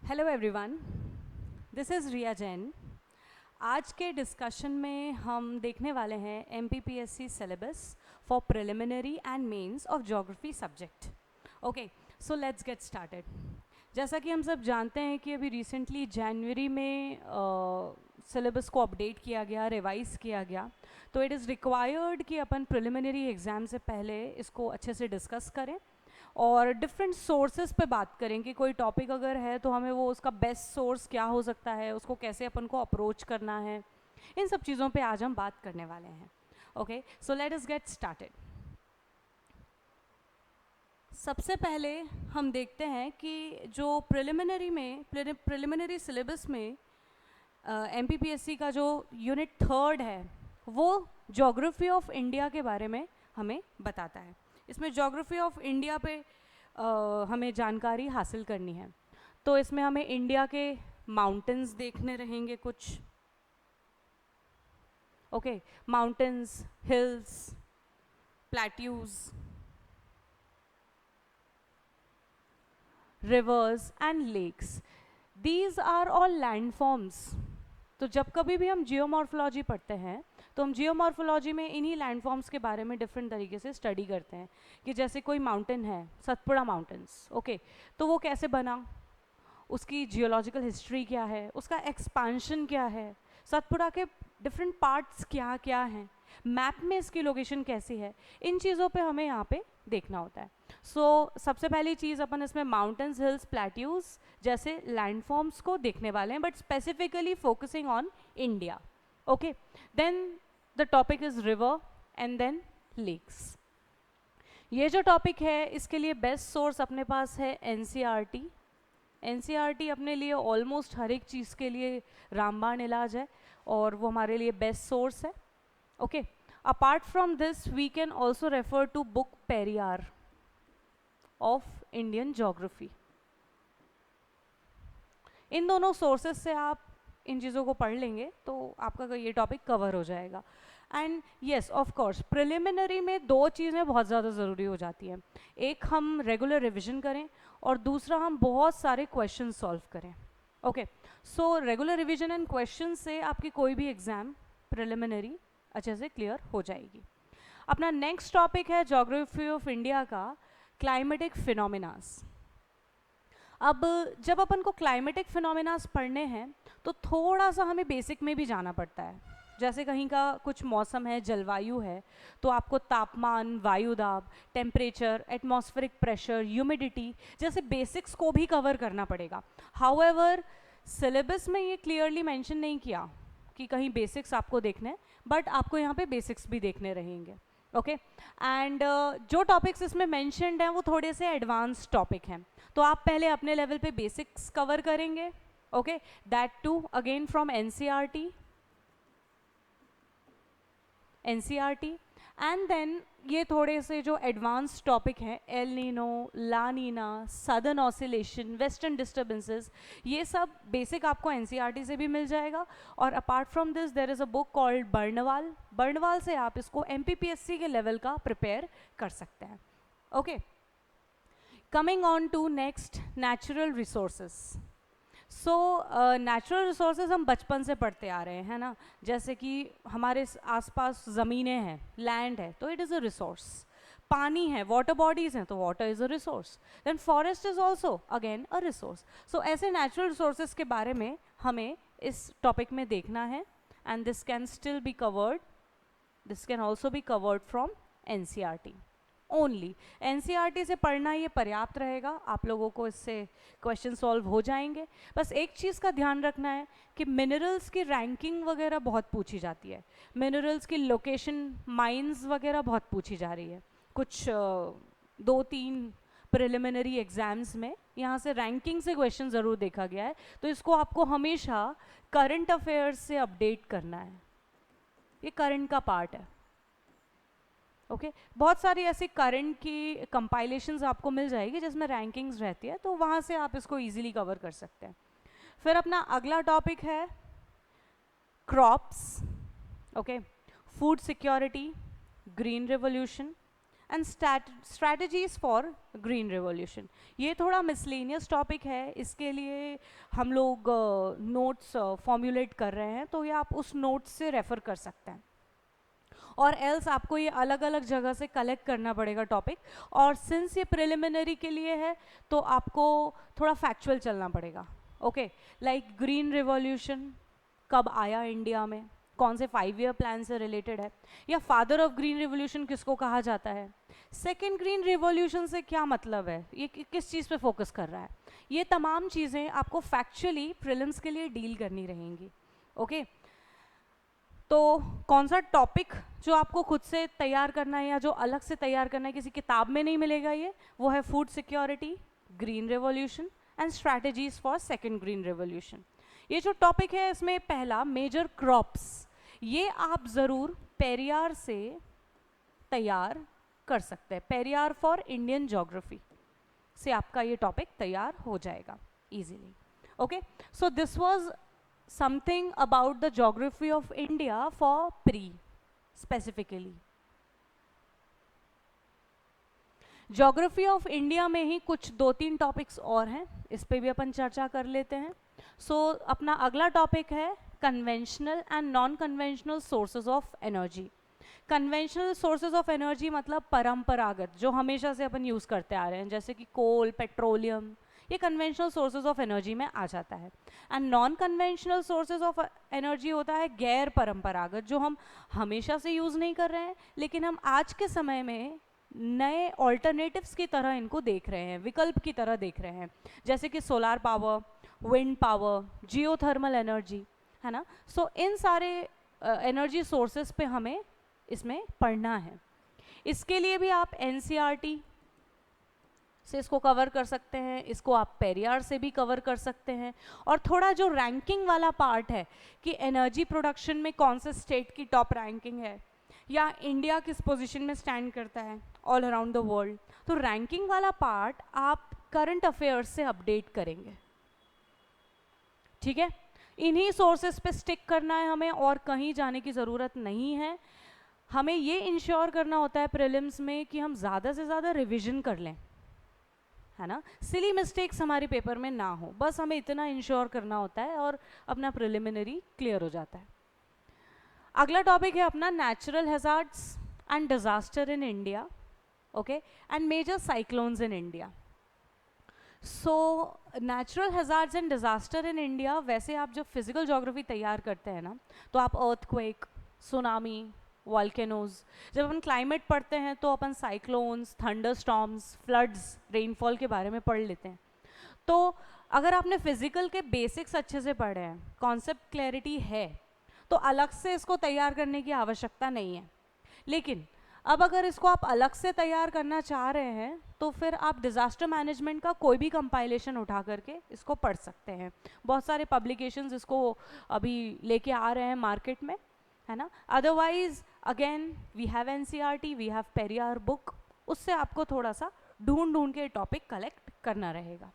Hello everyone, this is Riya Jain. आज के discussion में हम देखने वाले हैं MPPSC syllabus for preliminary and mains of geography subject. Okay, so let's get started. जैसा कि हम सब जानते हैं कि अभी रिसेंटली जनवरी में सिलेबस को अपडेट किया गया, रिवाइज किया गया, तो इट इज़ रिक्वायर्ड कि अपन प्रिलिमिनरी एग्ज़ाम से पहले इसको अच्छे से डिस्कस करें और डिफरेंट सोर्सेज पे बात करें कि कोई टॉपिक अगर है तो हमें वो उसका बेस्ट सोर्स क्या हो सकता है, उसको कैसे अपन को अप्रोच करना है, इन सब चीज़ों पे आज हम बात करने वाले हैं। Okay, so let us get started. सबसे पहले हम देखते हैं कि जो प्रिलिमिनरी सिलेबस में एमपीपीएससी का जो यूनिट 3 है वो ज्योग्राफी ऑफ इंडिया के बारे में हमें बताता है। इसमें ज्योग्राफी ऑफ इंडिया पे हमें जानकारी हासिल करनी है। तो इसमें हमें इंडिया के माउंटेन्स देखने रहेंगे कुछ। Okay, mountains, hills, plateaus, rivers and lakes, these are all landforms. तो जब कभी भी हम जियोमॉर्फोलॉजी पढ़ते हैं तो हम जियोमॉर्फोलॉजी में इन्हीं लैंडफॉर्म्स के बारे में डिफरेंट तरीके से स्टडी करते हैं कि जैसे कोई माउंटेन है, सतपुड़ा माउंटेन्स, ओके, तो वो कैसे बना, उसकी जियोलॉजिकल हिस्ट्री क्या है, उसका एक्सपांशन क्या है, सतपुड़ा के डिफरेंट पार्ट्स क्या क्या हैं, मैप में इसकी लोकेशन कैसी है, इन चीज़ों पे हमें यहाँ पे देखना होता है। सबसे पहली चीज़ अपन इसमें माउंटेन्स, हिल्स, प्लेट्यूज जैसे लैंडफॉर्म्स को देखने वाले हैं, but specifically focusing on India. Okay, then the topic is river and then lakes. ये जो टॉपिक है इसके लिए बेस्ट सोर्स अपने पास है एनसीईआरटी। एनसीईआरटी अपने लिए ऑलमोस्ट हर एक चीज़ के लिए रामबाण इलाज है और वो हमारे लिए बेस्ट सोर्स है। Okay, apart from this we can also refer to book Periyar of Indian geography. इन दोनों सोर्सेज से आप इन चीज़ों को पढ़ लेंगे तो आपका ये टॉपिक कवर हो जाएगा। And yes, of course preliminary में दो चीज़ें बहुत ज़्यादा ज़रूरी हो जाती हैं। एक, हम रेगुलर रिविजन करें और दूसरा, हम बहुत सारे क्वेश्चन सॉल्व करें। Okay, so regular revision and question से आपकी कोई भी एग्ज़ाम प्रिलिमिनरी अच्छे से क्लियर हो जाएगी। अपना नेक्स्ट टॉपिक है ज्योग्राफी ऑफ इंडिया का क्लाइमेटिक फिनोमिनास। अब जब अपन को क्लाइमेटिक फिनोमिनास पढ़ने हैं तो थोड़ा सा हमें बेसिक में भी जाना पड़ता है। जैसे कहीं का कुछ मौसम है, जलवायु है, तो आपको तापमान, वायुदाब, टेम्परेचर, एटमॉस्फेरिक प्रेशर, ह्यूमिडिटी जैसे बेसिक्स को भी कवर करना पड़ेगा। हाउएवर सिलेबस में ये क्लियरली मेंशन नहीं किया कि कहीं बेसिक्स आपको देखने हैं, बट आपको यहाँ पे बेसिक्स भी देखने रहेंगे। ओके, एंड जो टॉपिक्स इसमें मेंशन्ड हैं वो थोड़े से एडवांस टॉपिक हैं, तो आप पहले अपने लेवल पे बेसिक्स कवर करेंगे। Okay, that too again from NCERT and then ये थोड़े से जो एडवांस टॉपिक हैं, El Nino, La Nina, southern oscillation, western disturbances, ये सब बेसिक आपको एनसीईआरटी से भी मिल जाएगा। और apart from this there is a book called Barnwal. Barnwal से आप इसको एमपीपीएससी के लेवल का प्रिपेयर कर सकते हैं। Okay, coming on to next, natural resources. So natural resources हम बचपन से पढ़ते आ रहे हैं, है ना। जैसे कि हमारे आसपास ज़मीनें हैं, लैंड है, तो इट इज़ अ रिसोर्स। पानी है, वाटर बॉडीज़ हैं, तो water is a resource. Then forest is also again a resource. So ऐसे नेचुरल रिसोर्सेज के बारे में हमें इस टॉपिक में देखना है, and this can still be covered, this can also be covered from NCERT only. NCERT से पढ़ना ये पर्याप्त रहेगा, आप लोगों को इससे क्वेश्चन सॉल्व हो जाएंगे। बस एक चीज़ का ध्यान रखना है कि मिनरल्स की रैंकिंग वगैरह बहुत पूछी जाती है, मिनरल्स की लोकेशन, माइंस वगैरह बहुत पूछी जा रही है कुछ 2-3 प्रिलिमिनरी एग्जाम्स में। यहाँ से रैंकिंग से क्वेश्चन ज़रूर देखा गया है, तो इसको आपको हमेशा करंट अफेयर्स से अपडेट करना है, ये करंट का पार्ट है। ओके, बहुत सारी ऐसी करंट की कंपाइलेशंस आपको मिल जाएगी जिसमें रैंकिंग्स रहती है, तो वहाँ से आप इसको इजीली कवर कर सकते हैं। फिर अपना अगला टॉपिक है crops. Okay, food security, green revolution and strategies for green revolution. ये थोड़ा मिसलेनियस टॉपिक है, इसके लिए हम लोग नोट्स फॉर्मुलेट कर रहे हैं, तो ये आप उस नोट्स से रेफर कर सकते हैं, और एल्स आपको ये अलग अलग जगह से कलेक्ट करना पड़ेगा टॉपिक। और सिंस ये प्रिलिमिनरी के लिए है तो आपको थोड़ा फैक्चुअल चलना पड़ेगा। ओके, लाइक ग्रीन रिवॉल्यूशन कब आया इंडिया में, कौन से 5 ईयर प्लान से रिलेटेड है, या फादर ऑफ ग्रीन रिवॉल्यूशन किसको कहा जाता है, सेकेंड ग्रीन रिवॉल्यूशन से क्या मतलब है, ये किस चीज़ पे फोकस कर रहा है, ये तमाम चीज़ें आपको फैक्चुअली प्रीलिम्स के लिए डील करनी रहेंगी। ओके, तो कौन सा टॉपिक जो आपको खुद से तैयार करना है या जो अलग से तैयार करना है, किसी किताब में नहीं मिलेगा ये, वो है food security, green revolution and strategies for second green revolution. ये जो टॉपिक है इसमें पहला मेजर क्रॉप्स, ये आप ज़रूर पेरियार से तैयार कर सकते हैं, पेरियार फॉर इंडियन ज्योग्राफी से आपका ये टॉपिक तैयार हो जाएगा easily. Okay, so this was something about the geography of India for pre specifically। Geography of India में ही कुछ 2-3 टॉपिक्स और हैं, इस पे भी अपन चर्चा कर लेते हैं। सो अपना अगला टॉपिक है conventional and non conventional sources of energy. Conventional sources of energy मतलब परंपरागत, जो हमेशा से अपन यूज़ करते आ रहे हैं, जैसे कि कोल, पेट्रोलियम, ये कन्वेंशनल सोर्सेज ऑफ एनर्जी में आ जाता है। And non conventional sources of energy होता है गैर परंपरागत, जो हम हमेशा से यूज़ नहीं कर रहे हैं, लेकिन हम आज के समय में नए ऑल्टरनेटिव्स की तरह इनको देख रहे हैं, विकल्प की तरह देख रहे हैं, जैसे कि solar power, wind power, geothermal energy, है ना। सो इन सारे एनर्जी सोर्सेज पे हमें इसमें पढ़ना है। इसके लिए भी आप एनसीईआरटी से इसको कवर कर सकते हैं, इसको आप पेरियार से भी कवर कर सकते हैं। और थोड़ा जो रैंकिंग वाला पार्ट है कि एनर्जी प्रोडक्शन में कौन से स्टेट की टॉप रैंकिंग है, या इंडिया किस पोजीशन में स्टैंड करता है ऑल अराउंड द वर्ल्ड, तो रैंकिंग वाला पार्ट आप करंट अफेयर्स से अपडेट करेंगे। ठीक है, इन्हीं सोर्सेस पे स्टिक करना है हमें, और कहीं जाने की ज़रूरत नहीं है। हमें ये इंश्योर करना होता है प्रीलिम्स में कि हम ज़्यादा से ज़्यादा रिविजन कर लें, है ना, सिली मिस्टेक्स हमारे पेपर में ना हो, बस हमें इतना इंश्योर करना होता है और अपना प्रिलिमिनरी क्लियर हो जाता है। अगला टॉपिक है अपना natural hazards and disaster in India, okay, and major cyclones in India. So natural hazards and disaster in India, वैसे आप जब फिजिकल ज्योग्राफी तैयार करते हैं ना, तो आप अर्थक्वेक, सुनामी, वॉल्केनोज, जब अपन क्लाइमेट पढ़ते हैं तो अपन साइक्लोन्स, थंडरस्टॉर्म्स, फ्लड्स, रेनफॉल के बारे में पढ़ लेते हैं। तो अगर आपने फिजिकल के बेसिक्स अच्छे से पढ़े हैं, कॉन्सेप्ट क्लैरिटी है, तो अलग से इसको तैयार करने की आवश्यकता नहीं है। लेकिन अब अगर इसको आप अलग से तैयार करना चाह रहे हैं तो फिर आप डिज़ास्टर मैनेजमेंट का कोई भी कंपाइलेशन उठा करके इसको पढ़ सकते हैं। बहुत सारे पब्लिकेशंस इसको अभी लेके आ रहे हैं मार्केट में, है ना। Otherwise again we have NCERT, we have Periyar book, उससे आपको थोड़ा सा ढूंढ के टॉपिक कलेक्ट करना रहेगा।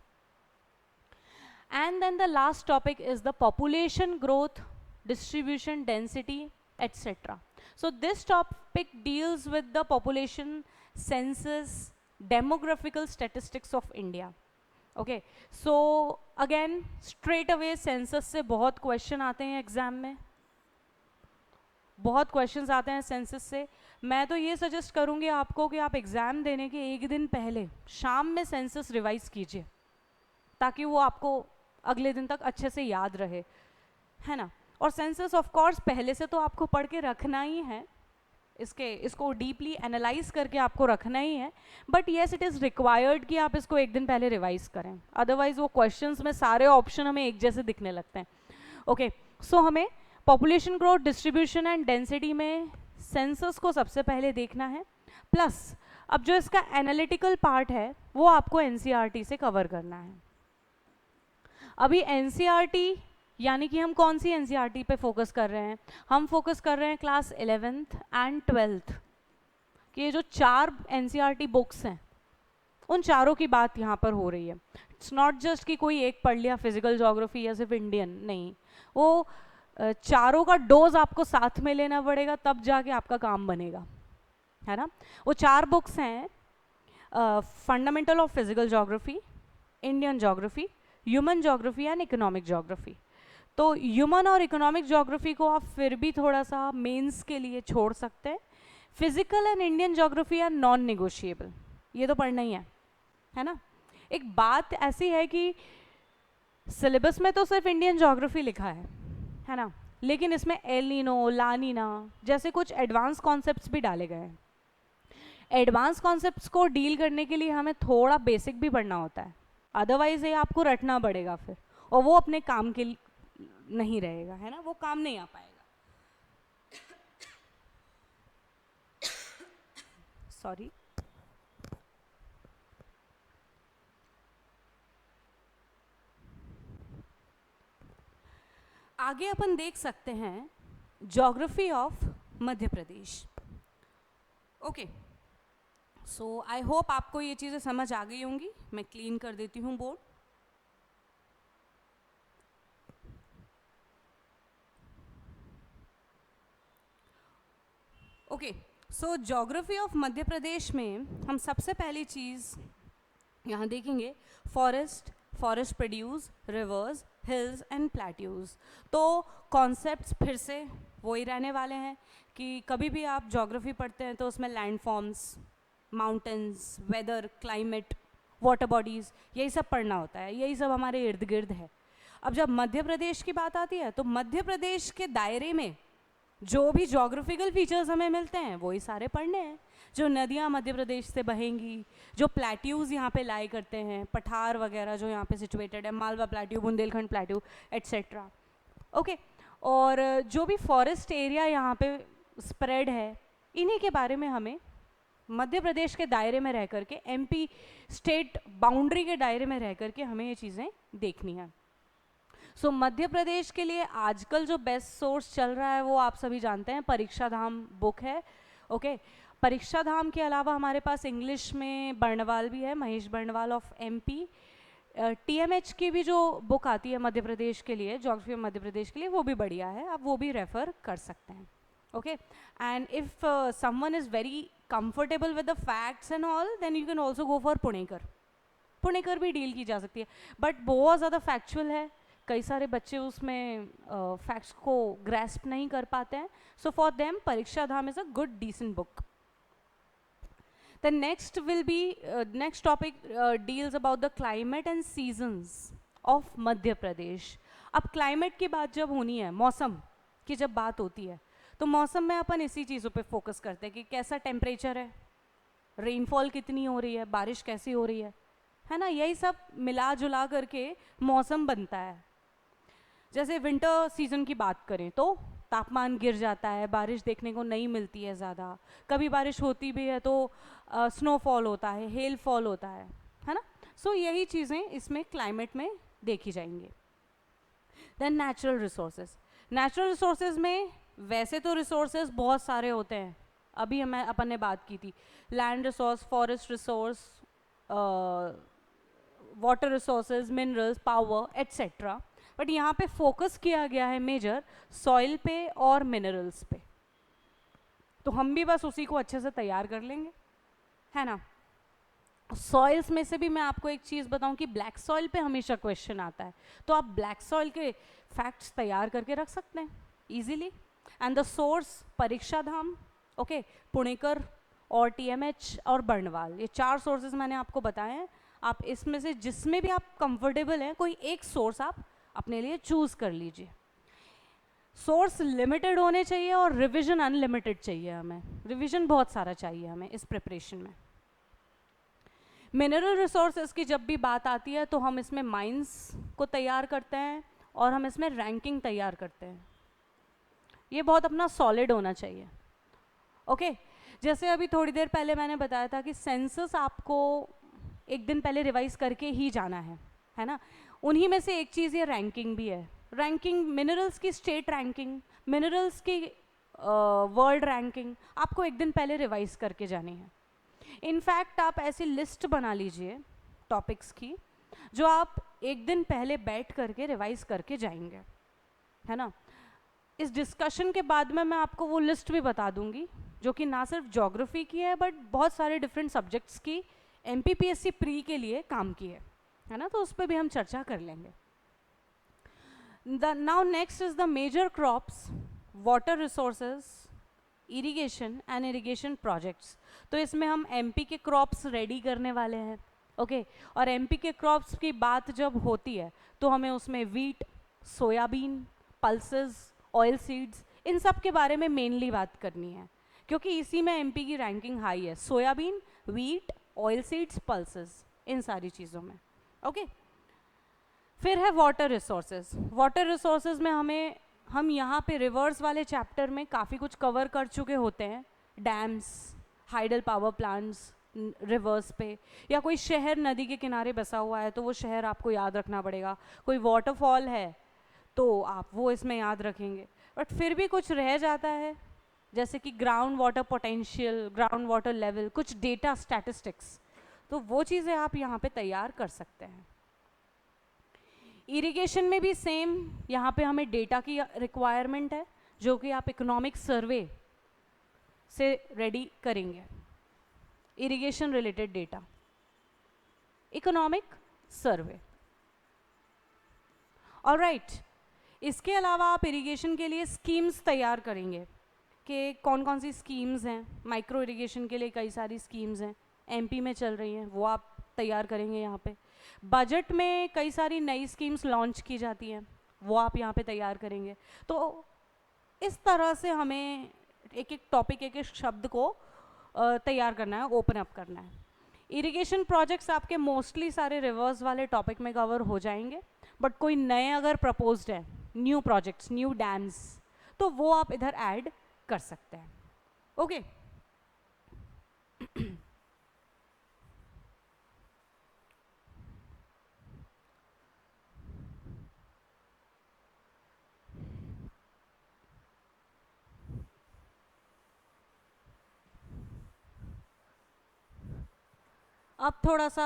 And then the last topic is the population growth, distribution, density, etc. So this topic deals with the population census, demographical statistics of India. Okay, so again straight away census से बहुत question आते हैं exam में, बहुत questions आते हैं census से। मैं तो ये सजेस्ट करूँगी आपको कि आप एग्ज़ाम देने के एक दिन पहले शाम में census रिवाइज कीजिए, ताकि वो आपको अगले दिन तक अच्छे से याद रहे, है ना। और सेंसस ऑफ कोर्स पहले से तो आपको पढ़ के रखना ही है, इसको डीपली एनालाइज करके आपको रखना ही है, but yes it is required कि आप इसको एक दिन पहले रिवाइज करें, अदरवाइज वो क्वेश्चंस में सारे ऑप्शन हमें एक जैसे दिखने लगते हैं। ओके, सो हमें population growth, distribution and density में सेंसस को सबसे पहले देखना है, प्लस अब जो इसका एनालिटिकल पार्ट है वो आपको एनसीईआरटी से कवर करना है। अभी एनसीईआरटी यानी कि हम कौन सी एनसीईआरटी पे फोकस कर रहे हैं, हम फोकस कर रहे हैं क्लास 11th एंड 12th कि ये जो 4 एनसीईआरटी बुक्स हैं उन चारों की बात यहाँ पर हो रही है। इट्स नॉट जस्ट कि कोई एक पढ़ लिया फिजिकल ज्योग्राफी या सिर्फ इंडियन, नहीं, वो चारों का डोज आपको साथ में लेना पड़ेगा, तब जाके आपका काम बनेगा। है ना। वो 4 बुक्स हैं, fundamental of physical geography, Indian geography, human geography and economic geography. तो ह्यूमन और इकोनॉमिक ज्योग्राफी को आप फिर भी थोड़ा सा मेंस के लिए छोड़ सकते हैं। Physical and Indian geography are non negotiable, ये तो पढ़ना ही है ना। एक बात ऐसी है कि सिलेबस में तो सिर्फ इंडियन ज्योग्राफी लिखा है ना, लेकिन इसमें एल नीनो, ला नीना जैसे कुछ एडवांस कॉन्सेप्ट्स भी डाले गए हैं। एडवांस कॉन्सेप्ट्स को डील करने के लिए हमें थोड़ा बेसिक भी पढ़ना होता है, अदरवाइज ये आपको रटना पड़ेगा फिर, और वो अपने काम के नहीं रहेगा, है ना, वो काम नहीं आ पाएगा। सॉरी। आगे अपन देख सकते हैं geography of Madhya Pradesh. Okay, so I hope आपको ये चीज़ें समझ आ गई होंगी। मैं क्लीन कर देती हूँ board. Okay, so geography of Madhya Pradesh में हम सबसे पहली चीज़ यहाँ देखेंगे forest, forest produce, rivers, hills and plateaus. तो कॉन्सेप्ट्स फिर से वही रहने वाले हैं कि कभी भी आप ज्योग्राफी पढ़ते हैं तो उसमें land forms, mountains, weather, climate, water bodies, यही सब पढ़ना होता है, यही सब हमारे इर्द गिर्द है। अब जब मध्य प्रदेश की बात आती है तो मध्य प्रदेश के दायरे में जो भी ज्योग्राफिकल फीचर्स हमें मिलते हैं वही सारे पढ़ने हैं। जो नदियाँ मध्य प्रदेश से बहेंगी, जो प्लेट्यूज़ यहाँ पे लाई करते हैं, पठार वगैरह जो यहाँ पे सिचुएटेड है, Malwa plateau, Bundelkhand plateau etcetera. Okay, और जो भी फॉरेस्ट एरिया यहाँ पे स्प्रेड है, इन्हीं के बारे में हमें मध्य प्रदेश के दायरे में रह करके, एमपी स्टेट बाउंड्री के दायरे में रह करके हमें ये चीज़ें देखनी है। सो मध्य प्रदेश के लिए आजकल जो बेस्ट सोर्स चल रहा है वो आप सभी जानते हैं, परीक्षा धाम बुक है। ओके, परीक्षा धाम के अलावा हमारे पास इंग्लिश में बर्णवाल भी है, Mahesh Barnwal of MP. TMH की भी जो बुक आती है मध्य प्रदेश के लिए, ज्योग्राफी मध्य प्रदेश के लिए, वो भी बढ़िया है, आप वो भी रेफर कर सकते हैं। Okay, and if someone is very comfortable with the facts and all, then you can also go for Punekar. Punekar भी डील की जा सकती है, बट बहुत ज़्यादा फैक्चुअल है, कई सारे बच्चे उसमें फैक्ट्स को ग्रैस्प नहीं कर पाते हैं। सो for them Pariksha Dham is a good decent book. The next will be next topic deals about the climate and seasons of Madhya प्रदेश। अब क्लाइमेट की बात जब होनी है, मौसम की जब बात होती है, तो मौसम में अपन इसी चीज़ों पे फोकस करते हैं कि कैसा टेम्परेचर है, रेनफॉल कितनी हो रही है, बारिश कैसी हो रही है ना, यही सब मिला जुला करके मौसम बनता है। जैसे विंटर सीजन की बात करें तो तापमान गिर जाता है, बारिश देखने को नहीं मिलती है ज़्यादा, कभी बारिश होती भी है तो स्नोफॉल होता है, हेल फॉल होता है ना। सो यही चीज़ें इसमें क्लाइमेट में देखी जाएंगी। Then natural resources. Natural resources में वैसे तो रिसोर्सेज बहुत सारे होते हैं, अभी हमें अपन ने बात की थी, land resource, forest resource, water resources, minerals, power etcetera. But यहाँ पे फोकस किया गया है मेजर सॉइल पे और मिनरल्स पे, तो हम भी बस उसी को अच्छे से तैयार कर लेंगे, है ना। सॉइल्स में से भी मैं आपको एक चीज़ बताऊं कि ब्लैक सॉइल पे हमेशा क्वेश्चन आता है, तो आप ब्लैक सॉइल के फैक्ट्स तैयार करके रख सकते हैं इजीली। एंड द सोर्स परीक्षा धाम, ओके, पुणेकर और टीएमएच और बर्णवाल, ये 4 सोर्सेज मैंने आपको बताए हैं। आप इसमें से जिसमें भी आप कंफर्टेबल हैं, कोई एक सोर्स आप अपने लिए चूज कर लीजिए। सोर्स लिमिटेड होने चाहिए और रिवीजन अनलिमिटेड चाहिए, हमें रिवीजन बहुत सारा चाहिए हमें इस प्रिपरेशन में। मिनरल रिसोर्सेज की जब भी बात आती है तो हम इसमें माइंस को तैयार करते हैं और हम इसमें रैंकिंग तैयार करते हैं, ये बहुत अपना सॉलिड होना चाहिए। ओके, जैसे अभी थोड़ी देर पहले मैंने बताया था कि सेंसस आपको एक दिन पहले रिवाइज करके ही जाना है ना। उन्हीं में से एक चीज़ ये रैंकिंग भी है। रैंकिंग, मिनरल्स की स्टेट रैंकिंग, मिनरल्स की वर्ल्ड रैंकिंग आपको एक दिन पहले रिवाइज करके जानी है। इनफैक्ट आप ऐसी लिस्ट बना लीजिए टॉपिक्स की जो आप एक दिन पहले बैठ करके रिवाइज करके जाएंगे, है ना। इस डिस्कशन के बाद में मैं आपको वो लिस्ट भी बता दूंगी जो कि ना सिर्फ ज्योग्राफी की है बट बहुत सारे डिफरेंट सब्जेक्ट्स की MPPSC प्री के लिए काम की है ना, तो उस पर भी हम चर्चा कर लेंगे. Now next is the major crops, water resources, irrigation and irrigation projects. तो इसमें हम MP के क्रॉप्स रेडी करने वाले हैं. ओके और MP के क्रॉप्स की बात जब होती है तो हमें उसमें wheat, soybean, pulses, oil seeds, इन सब के बारे में मेनली बात करनी है, क्योंकि इसी में MP की रैंकिंग हाई है. Soybean, wheat, oil seeds, pulses, इन सारी चीज़ों में. ओके फिर है वाटर रिसोर्सेज. वाटर रिसोर्सेज में हम यहाँ पे रिवर्स वाले चैप्टर में काफ़ी कुछ कवर कर चुके होते हैं. Dams, hydel power plants reverse पे, या कोई शहर नदी के किनारे बसा हुआ है तो वो शहर आपको याद रखना पड़ेगा. कोई वाटरफॉल है तो आप वो इसमें याद रखेंगे. बट फिर भी कुछ रह जाता है, जैसे कि ground water potential, ground water level, कुछ डेटा स्टैटिस्टिक्स, तो वो चीज़ें आप यहाँ पे तैयार कर सकते हैं. इरिगेशन में भी सेम, यहाँ पे हमें डेटा की रिक्वायरमेंट है जो कि आप इकोनॉमिक सर्वे से रेडी करेंगे. Irrigation related data, economic survey. Alright, इसके अलावा आप इरिगेशन के लिए स्कीम्स तैयार करेंगे कि कौन कौन सी स्कीम्स हैं. माइक्रो इरिगेशन के लिए कई सारी स्कीम्स हैं, MP में चल रही हैं, वो आप तैयार करेंगे यहाँ पे. बजट में कई सारी नई स्कीम्स लॉन्च की जाती हैं, वो आप यहाँ पे तैयार करेंगे. तो इस तरह से हमें एक एक टॉपिक, एक एक शब्द को तैयार करना है, ओपन अप करना है. इरिगेशन प्रोजेक्ट्स आपके मोस्टली सारे रिवर्स वाले टॉपिक में कवर हो जाएंगे, बट कोई नए अगर प्रपोज्ड है, न्यू प्रोजेक्ट्स, न्यू डैम्स, तो वो आप इधर ऐड कर सकते हैं. ओके अब थोड़ा सा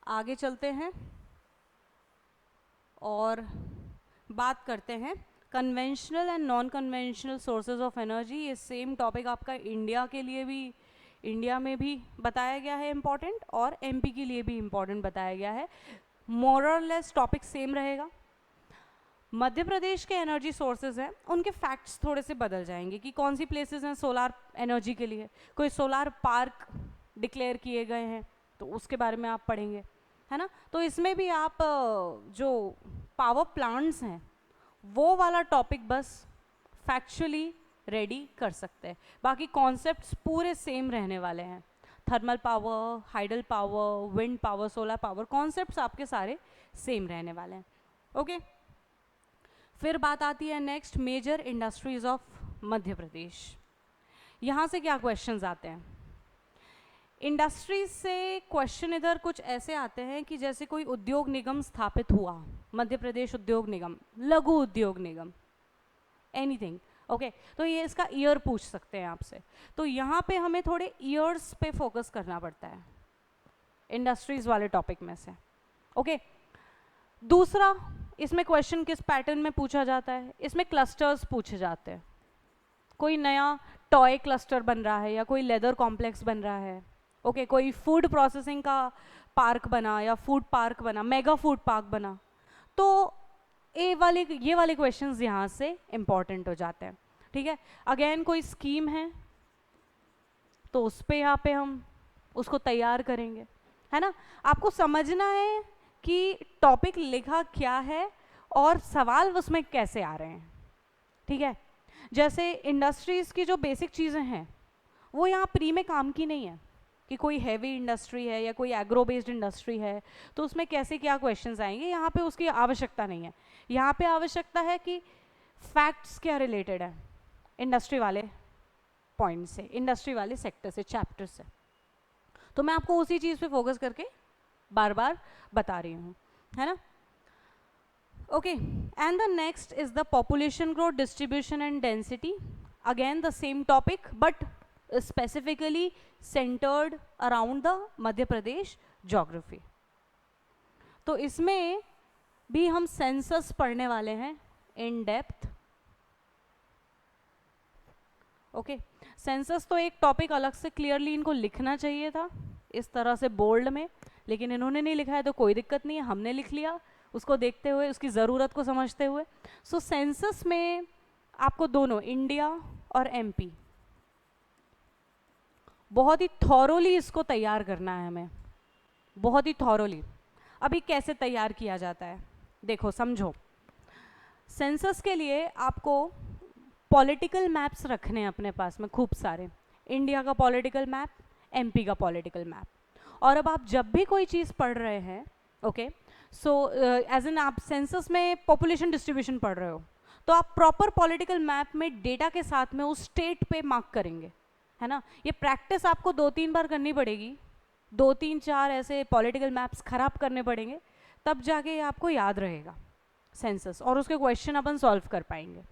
आगे चलते हैं और बात करते हैं conventional and non conventional sources of energy. ये सेम टॉपिक आपका इंडिया के लिए भी, इंडिया में भी बताया गया है इम्पॉर्टेंट, और MP के लिए भी इम्पॉर्टेंट बताया गया है. मोर और लेस टॉपिक सेम रहेगा. मध्य प्रदेश के एनर्जी सोर्सेज हैं, उनके फैक्ट्स थोड़े से बदल जाएंगे कि कौन सी प्लेसेस हैं सोलार एनर्जी के लिए. कोई सोलार पार्क डिक्लेयर किए गए हैं तो उसके बारे में आप पढ़ेंगे, है ना. तो इसमें भी आप जो पावर प्लांट्स हैं वो वाला टॉपिक बस फैक्चुअली रेडी कर सकते हैं. बाकी कॉन्सेप्ट्स पूरे सेम रहने वाले हैं. Thermal power, hydel power, wind power, solar power, concepts आपके सारे सेम रहने वाले हैं. ओके फिर बात आती है next, major industries of Madhya प्रदेश. यहाँ से क्या क्वेश्चंस आते हैं? इंडस्ट्रीज से क्वेश्चन इधर कुछ ऐसे आते हैं कि जैसे कोई उद्योग निगम स्थापित हुआ, मध्य प्रदेश उद्योग निगम, लघु उद्योग निगम, एनीथिंग. ओके तो ये इसका ईयर पूछ सकते हैं आपसे. तो यहाँ पे हमें थोड़े ईयर्स पे फोकस करना पड़ता है इंडस्ट्रीज वाले टॉपिक में से. ओके दूसरा, इसमें क्वेश्चन किस पैटर्न में पूछा जाता है? इसमें क्लस्टर्स पूछे जाते हैं. कोई नया टॉय क्लस्टर बन रहा है या कोई लेदर कॉम्प्लेक्स बन रहा है. ओके कोई फूड प्रोसेसिंग का पार्क बना या फूड पार्क बना, मेगा फूड पार्क बना, तो ये वाले क्वेश्चंस यहाँ से इम्पॉर्टेंट हो जाते हैं. ठीक है, अगेन कोई स्कीम है तो उस पे यहाँ पे हम उसको तैयार करेंगे, है ना. आपको समझना है कि टॉपिक लिखा क्या है और सवाल उसमें कैसे आ रहे हैं. ठीक है, जैसे इंडस्ट्रीज़ की जो बेसिक चीज़ें हैं वो यहाँ प्री में काम की नहीं है कि कोई हैवी इंडस्ट्री है या कोई एग्रो बेस्ड इंडस्ट्री है तो उसमें कैसे क्या क्वेश्चंस आएंगे, यहाँ पे उसकी आवश्यकता नहीं है. यहाँ पे आवश्यकता है कि फैक्ट्स क्या रिलेटेड है इंडस्ट्री वाले पॉइंट से, इंडस्ट्री वाले सेक्टर से, चैप्टर से. तो मैं आपको उसी चीज़ पे फोकस करके बार बार बता रही हूँ, है ना. Okay, and the next is the population growth, distribution and density. Again the same topic but specifically centered around the Madhya Pradesh geography. तो इसमें भी हम सेंसस पढ़ने वाले हैं इन डेप्थ. ओके सेंसस तो एक टॉपिक अलग से क्लियरली इनको लिखना चाहिए था इस तरह से बोल्ड में, लेकिन इन्होंने नहीं लिखा है तो कोई दिक्कत नहीं है, हमने लिख लिया उसको देखते हुए, उसकी ज़रूरत को समझते हुए। सो सेंसस में आपको दोनों इंडिया और एमपी बहुत ही थॉरोली इसको तैयार करना है हमें, बहुत ही थॉरोली। अभी कैसे तैयार किया जाता है देखो समझो। सेंसस के लिए आपको पॉलिटिकल मैप्स रखने हैं अपने पास में खूब सारे, इंडिया का पॉलिटिकल मैप, एमपी का पॉलिटिकल मैप। और अब आप जब भी कोई चीज़ पढ़ रहे हैं, ओके सो एज एन आप सेंसस में पॉपुलेशन डिस्ट्रीब्यूशन पढ़ रहे हो, तो आप प्रॉपर पॉलिटिकल मैप में डेटा के साथ में उस स्टेट पे मार्क करेंगे, है ना। ये प्रैक्टिस आपको 2-3 बार करनी पड़ेगी, 2-3-4 ऐसे पॉलिटिकल मैप्स खराब करने पड़ेंगे, तब जाके ये आपको याद रहेगा सेंसस, और उसके क्वेश्चन अपन सॉल्व कर पाएंगे।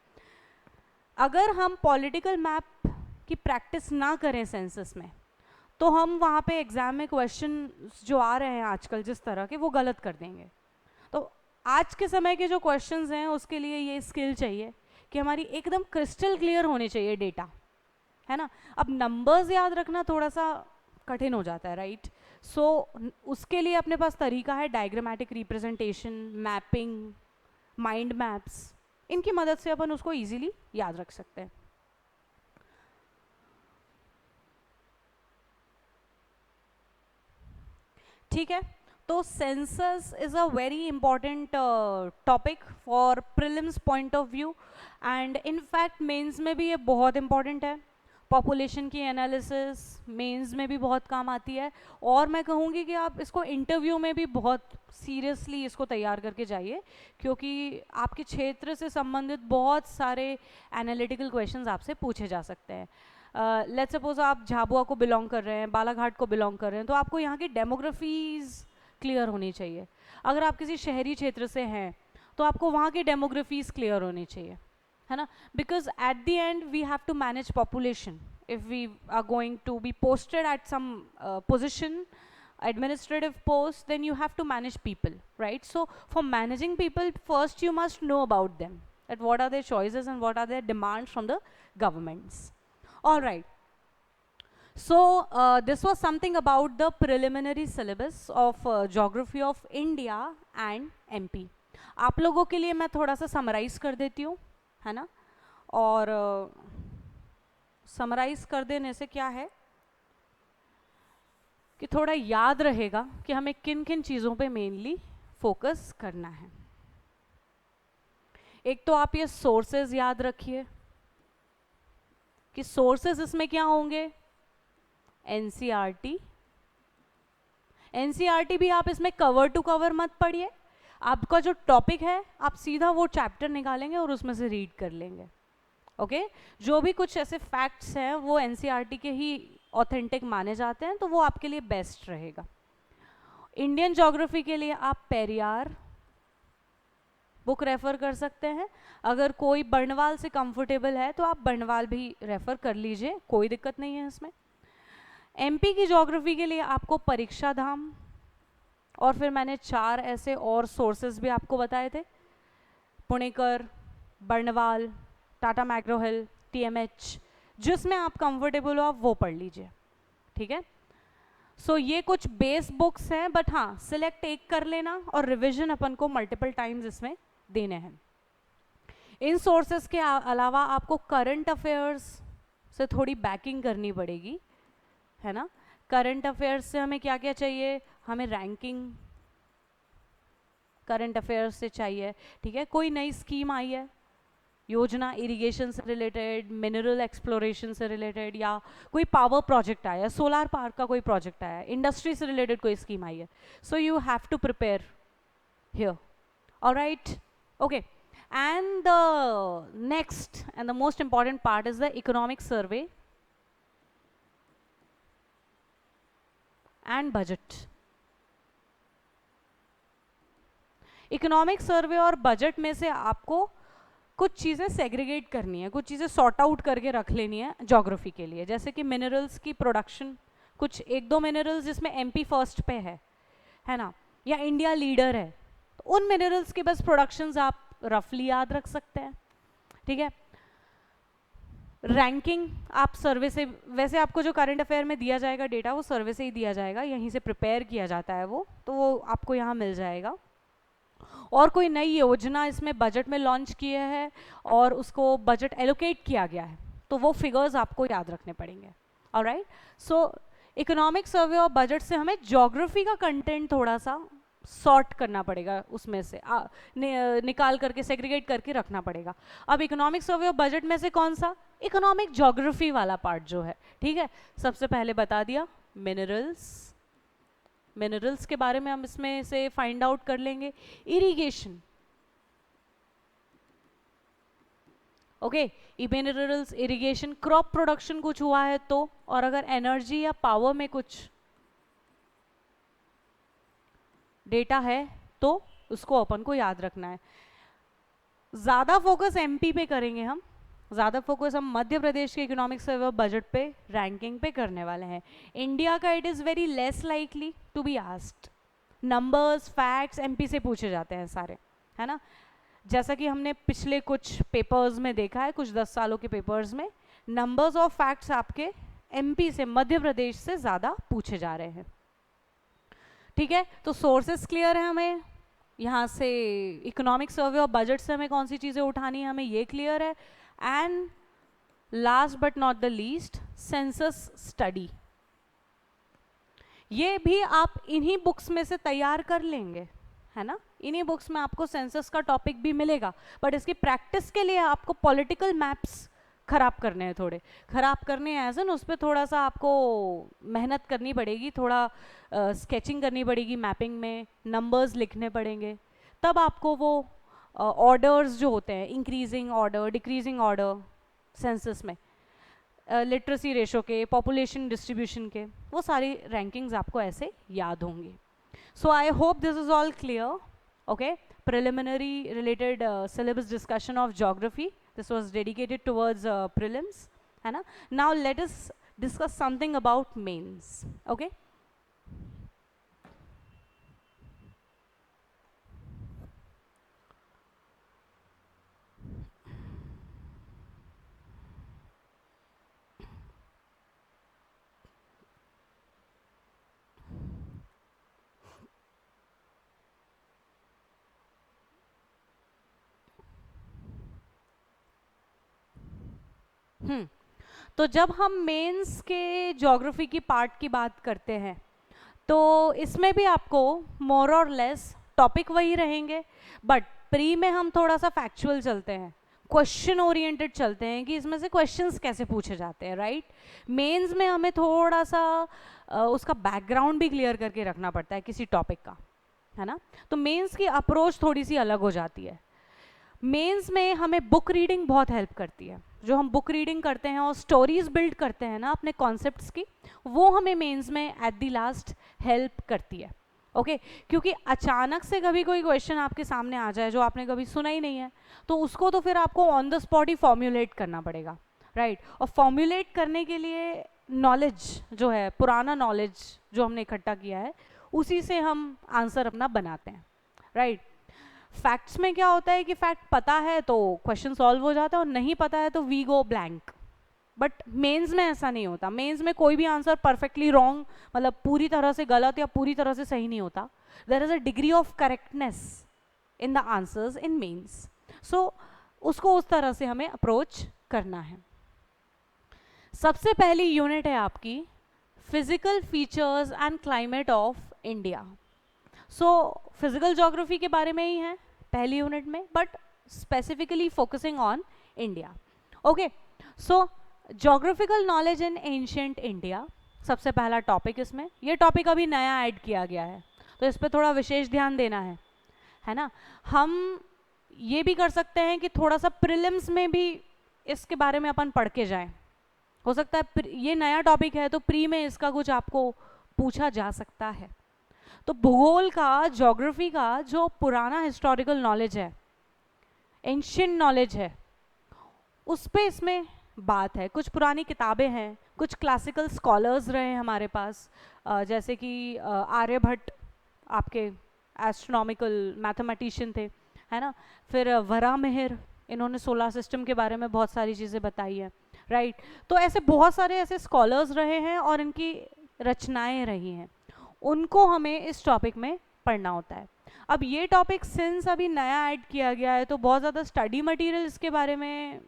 अगर हम पॉलिटिकल मैप की प्रैक्टिस ना करें सेंसस में, तो हम वहाँ पे एग्जाम में क्वेश्चन जो आ रहे हैं आजकल जिस तरह के, वो गलत कर देंगे। तो आज के समय के जो क्वेश्चंस हैं उसके लिए ये स्किल चाहिए कि हमारी एकदम क्रिस्टल क्लियर होनी चाहिए डेटा, है ना। अब नंबर्स याद रखना थोड़ा सा कठिन हो जाता है, राइट। सो उसके लिए अपने पास तरीका है diagrammatic representation, mapping, mind maps, इनकी मदद से अपन उसको इजीली याद रख सकते हैं। ठीक है, तो census is a very important topic for prelims point of view, and in fact mains में भी ये बहुत इंपॉर्टेंट है। पॉपुलेशन की एनालिसिस मेंस में भी बहुत काम आती है, और मैं कहूँगी कि आप इसको इंटरव्यू में भी बहुत सीरियसली इसको तैयार करके जाइए, क्योंकि आपके क्षेत्र से संबंधित बहुत सारे एनालिटिकल क्वेश्चंस आपसे पूछे जा सकते हैं। लेट्स सपोज आप झाबुआ को बिलोंग कर रहे हैं, बालाघाट को बिलोंग कर रहे हैं, तो आपको यहाँ की डेमोग्राफीज क्लियर होनी चाहिए। अगर आप किसी शहरी क्षेत्र से हैं तो आपको वहाँ की डेमोग्राफीज क्लियर होनी चाहिए, है ना। Because at the end we have to manage population if we are going to be posted at some position, administrative post, then you have to manage people, right? So for managing people, first you must know about them, that what are their choices and what are their demands from the governments. All right, so this was something about the preliminary syllabus of geography of India and MP. आप लोगों के लिए मैं थोड़ा सा summarise कर देती हूँ, है ना। और समराइज कर देने से क्या है कि थोड़ा याद रहेगा कि हमें किन किन चीज़ों पे मेनली फोकस करना है। एक तो आप ये सोर्सेज याद रखिए कि सोर्सेज इसमें क्या होंगे, एनसीईआरटी। एनसीईआरटी भी आप इसमें कवर टू कवर मत पढ़िए, आपका जो टॉपिक है आप सीधा वो चैप्टर निकालेंगे और उसमें से रीड कर लेंगे, ओके जो भी कुछ ऐसे फैक्ट्स हैं वो एनसीईआरटी के ही ऑथेंटिक माने जाते हैं, तो वो आपके लिए बेस्ट रहेगा। इंडियन ज्योग्राफी के लिए आप पेरियार बुक रेफ़र कर सकते हैं। अगर कोई बर्नवाल से कंफर्टेबल है तो आप बर्नवाल भी रेफ़र कर लीजिए, कोई दिक्कत नहीं है इसमें। एमपी की ज्योग्राफी के लिए आपको परीक्षा धाम, और फिर मैंने 4 ऐसे और सोर्सेज भी आपको बताए थे, पुणेकर, बर्नवाल, टाटा मैग्रो हिल, टीएमएच, जिसमें आप कंफर्टेबल हो आप वो पढ़ लीजिए, ठीक है। सो ये कुछ बेस बुक्स हैं, बट हाँ सिलेक्ट एक कर लेना और रिवीजन अपन को मल्टीपल टाइम्स इसमें देने हैं। इन सोर्सेज के अलावा आपको करंट अफेयर्स से थोड़ी बैकिंग करनी पड़ेगी, है ना। करंट अफेयर्स से हमें क्या क्या चाहिए, हमें रैंकिंग करंट अफेयर्स से चाहिए, ठीक है। कोई नई स्कीम आई है, योजना इरिगेशन से रिलेटेड, मिनरल एक्सप्लोरेशन से रिलेटेड, या कोई पावर प्रोजेक्ट आया, सोलार पार्क का कोई प्रोजेक्ट आया, इंडस्ट्री से रिलेटेड कोई स्कीम आई है, so you have to prepare here, alright, okay. And the next and the most important part is the economic survey and budget. Economic survey और budget में से आपको कुछ चीज़ें सेग्रीगेट करनी है, कुछ चीज़ें सॉर्ट आउट करके रख लेनी है ज्योग्राफी के लिए, जैसे कि मिनरल्स की प्रोडक्शन, कुछ 1-2 मिनरल्स जिसमें एमपी फर्स्ट पे है ना, या इंडिया लीडर है, तो उन मिनरल्स के बस प्रोडक्शंस आप रफली याद रख सकते हैं, ठीक है। रैंकिंग आप सर्वे से, वैसे आपको जो करंट अफेयर में दिया जाएगा डेटा वो सर्वे से ही दिया जाएगा, यहीं से प्रिपेयर किया जाता है वो, तो वो आपको यहाँ मिल जाएगा। और कोई नई योजना इसमें बजट में लॉन्च किए है और उसको बजट एलोकेट किया गया है, तो वो फिगर्स आपको याद रखने पड़ेंगे। ऑलराइट, सो इकोनॉमिक सर्वे और बजट से हमें ज्योग्राफी का कंटेंट थोड़ा सा सॉर्ट करना पड़ेगा, उसमें से निकाल करके सेग्रीगेट करके रखना पड़ेगा। अब इकोनॉमिक सर्वे और बजट में से कौन सा, इकोनॉमिक ज्योग्राफी वाला पार्ट जो है, ठीक है, सबसे पहले बता दिया मिनरल्स, मिनरल्स के बारे में हम इसमें से फाइंड आउट कर लेंगे। Irrigation, okay, minerals, irrigation, crop production कुछ हुआ है तो, और अगर एनर्जी या पावर में कुछ डेटा है तो उसको अपन को याद रखना है। ज़्यादा फोकस एमपी पे करेंगे हम, ज़्यादा फोकस हम मध्य प्रदेश के इकोनॉमिक सर्वे बजट पे, रैंकिंग पे करने वाले हैं। इंडिया का it is very less likely to be asked, numbers facts MP से पूछे जाते हैं सारे, है ना, जैसा कि हमने पिछले कुछ पेपर्स में देखा है, कुछ 10 सालों के पेपर्स में नंबर्स और फैक्ट्स आपके एमपी से, मध्य प्रदेश से ज़्यादा पूछे जा रहे हैं। ठीक है, तो सोर्सेस क्लियर है हमें, यहाँ से इकोनॉमिक सर्वे और बजट से हमें कौन सी चीज़ें उठानी है, हमें ये क्लियर है। And last but not the least, census study, ये भी आप इन्हीं बुक्स में से तैयार कर लेंगे, है ना, इन्हीं बुक्स में आपको सेंसस का टॉपिक भी मिलेगा, बट इसकी प्रैक्टिस के लिए आपको पॉलिटिकल मैप्स खराब करने हैं, थोड़े खराब करने हैं एज एन, उस पर थोड़ा सा आपको मेहनत करनी पड़ेगी, थोड़ा स्केचिंग करनी पड़ेगी, मैपिंग में नंबर्स लिखने पड़ेंगे, तब आपको वो ऑर्डर्स जो होते हैं, increasing order, decreasing order census में, लिटरेसी रेशो के, पॉपुलेशन डिस्ट्रीब्यूशन के, वो सारी रैंकिंग्स आपको ऐसे याद होंगी। So I hope this is all clear. Okay, preliminary related syllabus discussion of geography, this was dedicated towards prelims, है ना। Now let us discuss something about mains, okay। तो जब हम मेंस के ज्योग्राफी की पार्ट की बात करते हैं तो इसमें भी आपको मोर और लेस टॉपिक वही रहेंगे, बट प्री में हम थोड़ा सा फैक्चुअल चलते हैं, क्वेश्चन ओरिएंटेड चलते हैं कि इसमें से क्वेश्चंस कैसे पूछे जाते हैं, राइट। मेंस में हमें थोड़ा सा उसका बैकग्राउंड भी क्लियर करके रखना पड़ता है किसी टॉपिक का, है ना, तो मेंस की अप्रोच थोड़ी सी अलग हो जाती है। मेंस में हमें बुक रीडिंग बहुत हेल्प करती है, जो हम बुक रीडिंग करते हैं और स्टोरीज बिल्ड करते हैं ना अपने कॉन्सेप्ट्स की, वो हमें मेंस में एट द लास्ट हेल्प करती है। ओके, क्योंकि अचानक से कभी कोई क्वेश्चन आपके सामने आ जाए जो आपने कभी सुना ही नहीं है, तो उसको तो फिर आपको on the spot he formulate करना पड़ेगा, राइट। और फॉर्मुलेट करने के लिए नॉलेज जो है, पुराना नॉलेज जो हमने इकट्ठा किया है, उसी से हम आंसर अपना बनाते हैं, राइट। फैक्ट्स में क्या होता है कि फैक्ट पता है तो क्वेश्चन सॉल्व हो जाता है, और नहीं पता है तो we go blank. But mains में ऐसा नहीं होता, मेंस में कोई भी आंसर परफेक्टली रॉन्ग, मतलब पूरी तरह से गलत या पूरी तरह से सही नहीं होता। There is a degree of correctness in the answers in mains, so उसको उस तरह से हमें अप्रोच करना है। सबसे पहली यूनिट है आपकी physical features and climate of India. So physical geography के बारे में ही है पहली यूनिट में, but specifically focusing on India. Okay, so geographical knowledge in ancient India सबसे पहला टॉपिक इसमें। ये टॉपिक अभी नया ऐड किया गया है, तो इस पर थोड़ा विशेष ध्यान देना है ना। हम ये भी कर सकते हैं कि थोड़ा सा प्रीलिम्स में भी इसके बारे में अपन पढ़ के जाएं, हो सकता है ये नया टॉपिक है तो प्री में इसका कुछ आपको पूछा जा सकता है। तो भूगोल का, ज्योग्राफी का जो पुराना हिस्टोरिकल नॉलेज है, एंशिएंट नॉलेज है, उस पे इसमें बात है। कुछ पुरानी किताबें हैं, कुछ क्लासिकल स्कॉलर्स रहे हैं हमारे पास, जैसे कि आर्यभट्ट आपके एस्ट्रोनॉमिकल मैथमेटिशियन थे, है ना। फिर वराहमिहिर, इन्होंने सोलर सिस्टम के बारे में बहुत सारी चीज़ें बताई है। राइट। तो ऐसे बहुत सारे ऐसे स्कॉलर्स रहे हैं और इनकी रचनाएं रही हैं, उनको हमें इस टॉपिक में पढ़ना होता है। अब ये टॉपिक सिंस अभी नया ऐड किया गया है तो बहुत ज़्यादा स्टडी मटेरियल इसके बारे में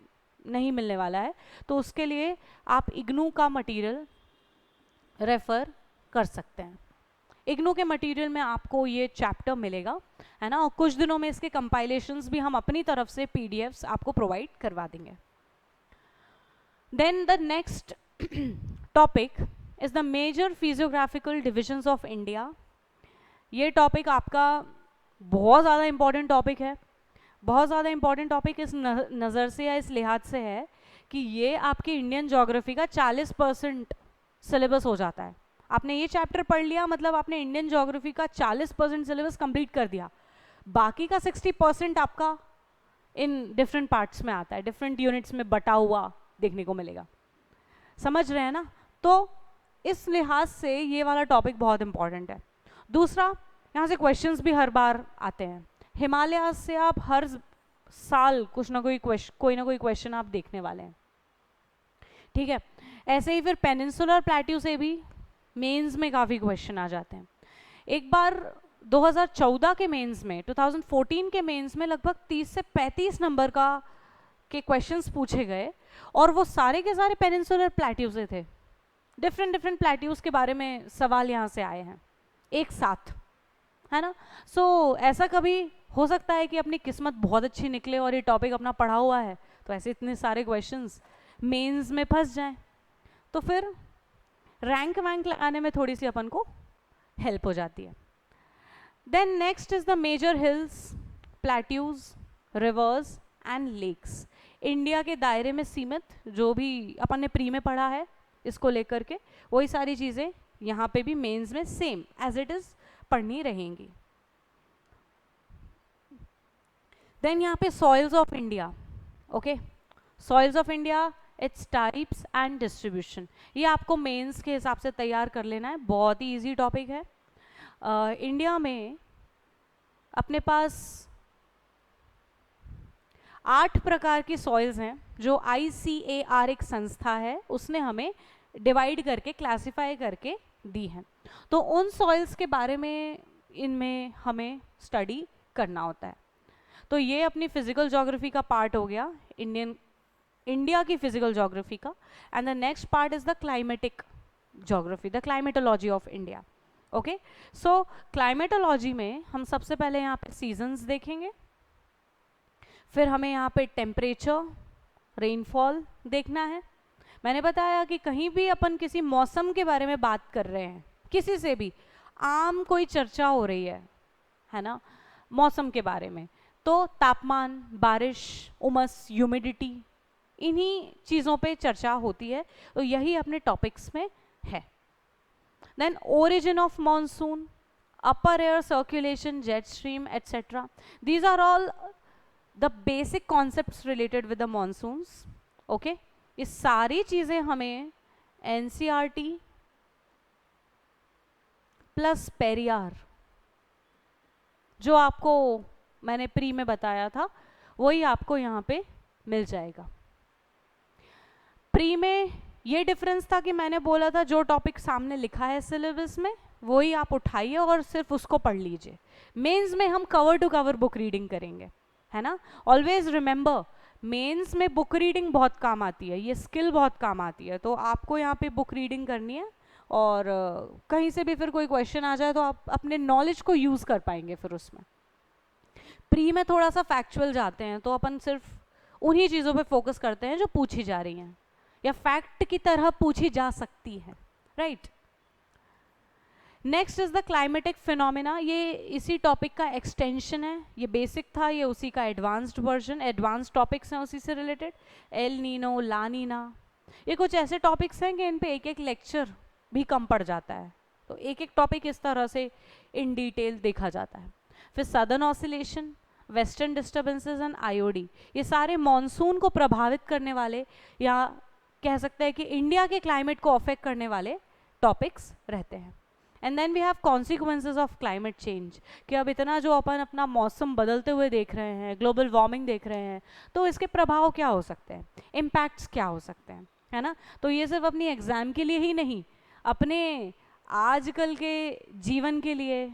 नहीं मिलने वाला है, तो उसके लिए आप इग्नू का मटेरियल रेफ़र कर सकते हैं। इग्नू के मटेरियल में आपको ये चैप्टर मिलेगा, है ना, और कुछ दिनों में इसके कंपाइलेशंस भी हम अपनी तरफ से पीडीएफ्स आपको प्रोवाइड करवा देंगे। Then the next topic is the major physiographical divisions of India. ये टॉपिक आपका बहुत ज़्यादा इंपॉर्टेंट टॉपिक है, बहुत ज़्यादा इंपॉर्टेंट टॉपिक इस नज़र से या इस लिहाज से है कि ये आपकी इंडियन ज्योग्राफी का 40% सिलेबस हो जाता है। आपने ये चैप्टर पढ़ लिया मतलब आपने इंडियन ज्योग्राफी का 40% सिलेबस कंप्लीट कर दिया, बाकी का 60% आपका इन डिफरेंट पार्ट्स में आता है, डिफरेंट यूनिट्स में बटा हुआ देखने को मिलेगा। समझ रहे हैं ना? तो इस लिहाज से ये वाला टॉपिक बहुत इंपॉर्टेंट है। दूसरा, यहाँ से क्वेश्चंस भी हर बार आते हैं। हिमालय से आप हर साल कुछ ना कोई क्वेश्चन आप देखने वाले हैं, ठीक है। ऐसे ही फिर पेनिनसुलर प्लेट्यू से भी मेंस में काफ़ी क्वेश्चन आ जाते हैं। एक बार 2014 के मेंस में, 2014 के मेंस में लगभग 30 से 35 नंबर के क्वेश्चंस पूछे गए और वो सारे के सारे पेनिनसुलर प्लेट्यू से थे। डिफरेंट प्लेट्यूज के बारे में सवाल यहाँ से आए हैं एक साथ, है ना। सो ऐसा कभी हो सकता है कि अपनी किस्मत बहुत अच्छी निकले और ये टॉपिक अपना पढ़ा हुआ है तो ऐसे इतने सारे क्वेश्चंस मेंस में फंस जाएं, तो फिर रैंक वैंक लगाने में थोड़ी सी अपन को हेल्प हो जाती है। Then next is the major hills, plateaus, rivers and lakes. India के दायरे में सीमित जो भी अपन ने प्री में पढ़ा है इसको लेकर के वही सारी चीज़ें यहाँ पे भी मेंस में सेम एज इट इज़ पढ़नी रहेंगी। देन यहाँ पे soils of India, okay, soils of India, its types and distribution, ये आपको मेंस के हिसाब से तैयार कर लेना है, बहुत ही इजी टॉपिक है। इंडिया में अपने पास 8 प्रकार की सॉइल्स हैं जो ICAR एक संस्था है उसने हमें डिवाइड करके क्लासिफाई करके दी हैं। तो उन सॉइल्स के बारे में इनमें हमें स्टडी करना होता है। तो ये अपनी फिजिकल ज्योग्राफी का पार्ट हो गया, इंडिया की फिजिकल ज्योग्राफी का। And the next part is the climatic geography, the climatology of India. Okay, so climatology में हम सबसे पहले यहाँ पे सीजन्स देखेंगे, फिर हमें यहाँ पे टेम्परेचर, रेनफॉल देखना है। मैंने बताया कि कहीं भी अपन किसी मौसम के बारे में बात कर रहे हैं, किसी से भी आम कोई चर्चा हो रही है ना, मौसम के बारे में, तो तापमान, बारिश, उमस, ह्यूमिडिटी, इन्हीं चीज़ों पे चर्चा होती है, तो यही अपने टॉपिक्स में है। Then origin of monsoon, upper air circulation, jet stream etcetera, these are all the basic concepts related with the monsoons. Okay, ये सारी चीज़ें हमें NCERT प्लस पेरियार, जो आपको मैंने प्री में बताया था वही आपको यहाँ पे मिल जाएगा। प्री में ये डिफरेंस था कि मैंने बोला था जो टॉपिक सामने लिखा है सिलेबस में वही आप उठाइए और सिर्फ उसको पढ़ लीजिए। मेंस में हम cover to cover book reading करेंगे, है ना। ऑलवेज रिमेंबर, मेंस में बुक रीडिंग बहुत काम आती है, ये स्किल बहुत काम आती है, तो आपको यहाँ पे बुक रीडिंग करनी है और कहीं से भी फिर कोई क्वेश्चन आ जाए तो आप अपने नॉलेज को यूज़ कर पाएंगे फिर उसमें। प्री में थोड़ा सा फैक्चुअल जाते हैं तो अपन सिर्फ उन्हीं चीज़ों पे फोकस करते हैं जो पूछी जा रही हैं या फैक्ट की तरह पूछी जा सकती है, right. Next is the climatic phenomena, ये इसी टॉपिक का एक्सटेंशन है, ये बेसिक था, ये उसी का एडवांस्ड वर्जन, एडवांस्ड टॉपिक्स हैं उसी से related. L Nino, La Neena, ये कुछ ऐसे टॉपिक्स हैं कि इन पे एक एक लेक्चर भी कम पड़ जाता है, तो एक एक टॉपिक इस तरह से इन डिटेल देखा जाता है। फिर southern oscillation, western disturbances and IOD, ये सारे मॉनसून को प्रभावित करने वाले या कह सकते हैं कि इंडिया के क्लाइमेट को अफेक्ट करने वाले टॉपिक्स रहते हैं। And then we have consequences of climate change, कि अब इतना जो अपन अपना मौसम बदलते हुए देख रहे हैं, ग्लोबल वार्मिंग देख रहे हैं, तो इसके प्रभाव क्या हो सकते हैं, इम्पैक्ट्स क्या हो सकते हैं, है ना। तो ये सिर्फ अपनी एग्जाम के लिए ही नहीं, अपने आजकल के जीवन के लिए,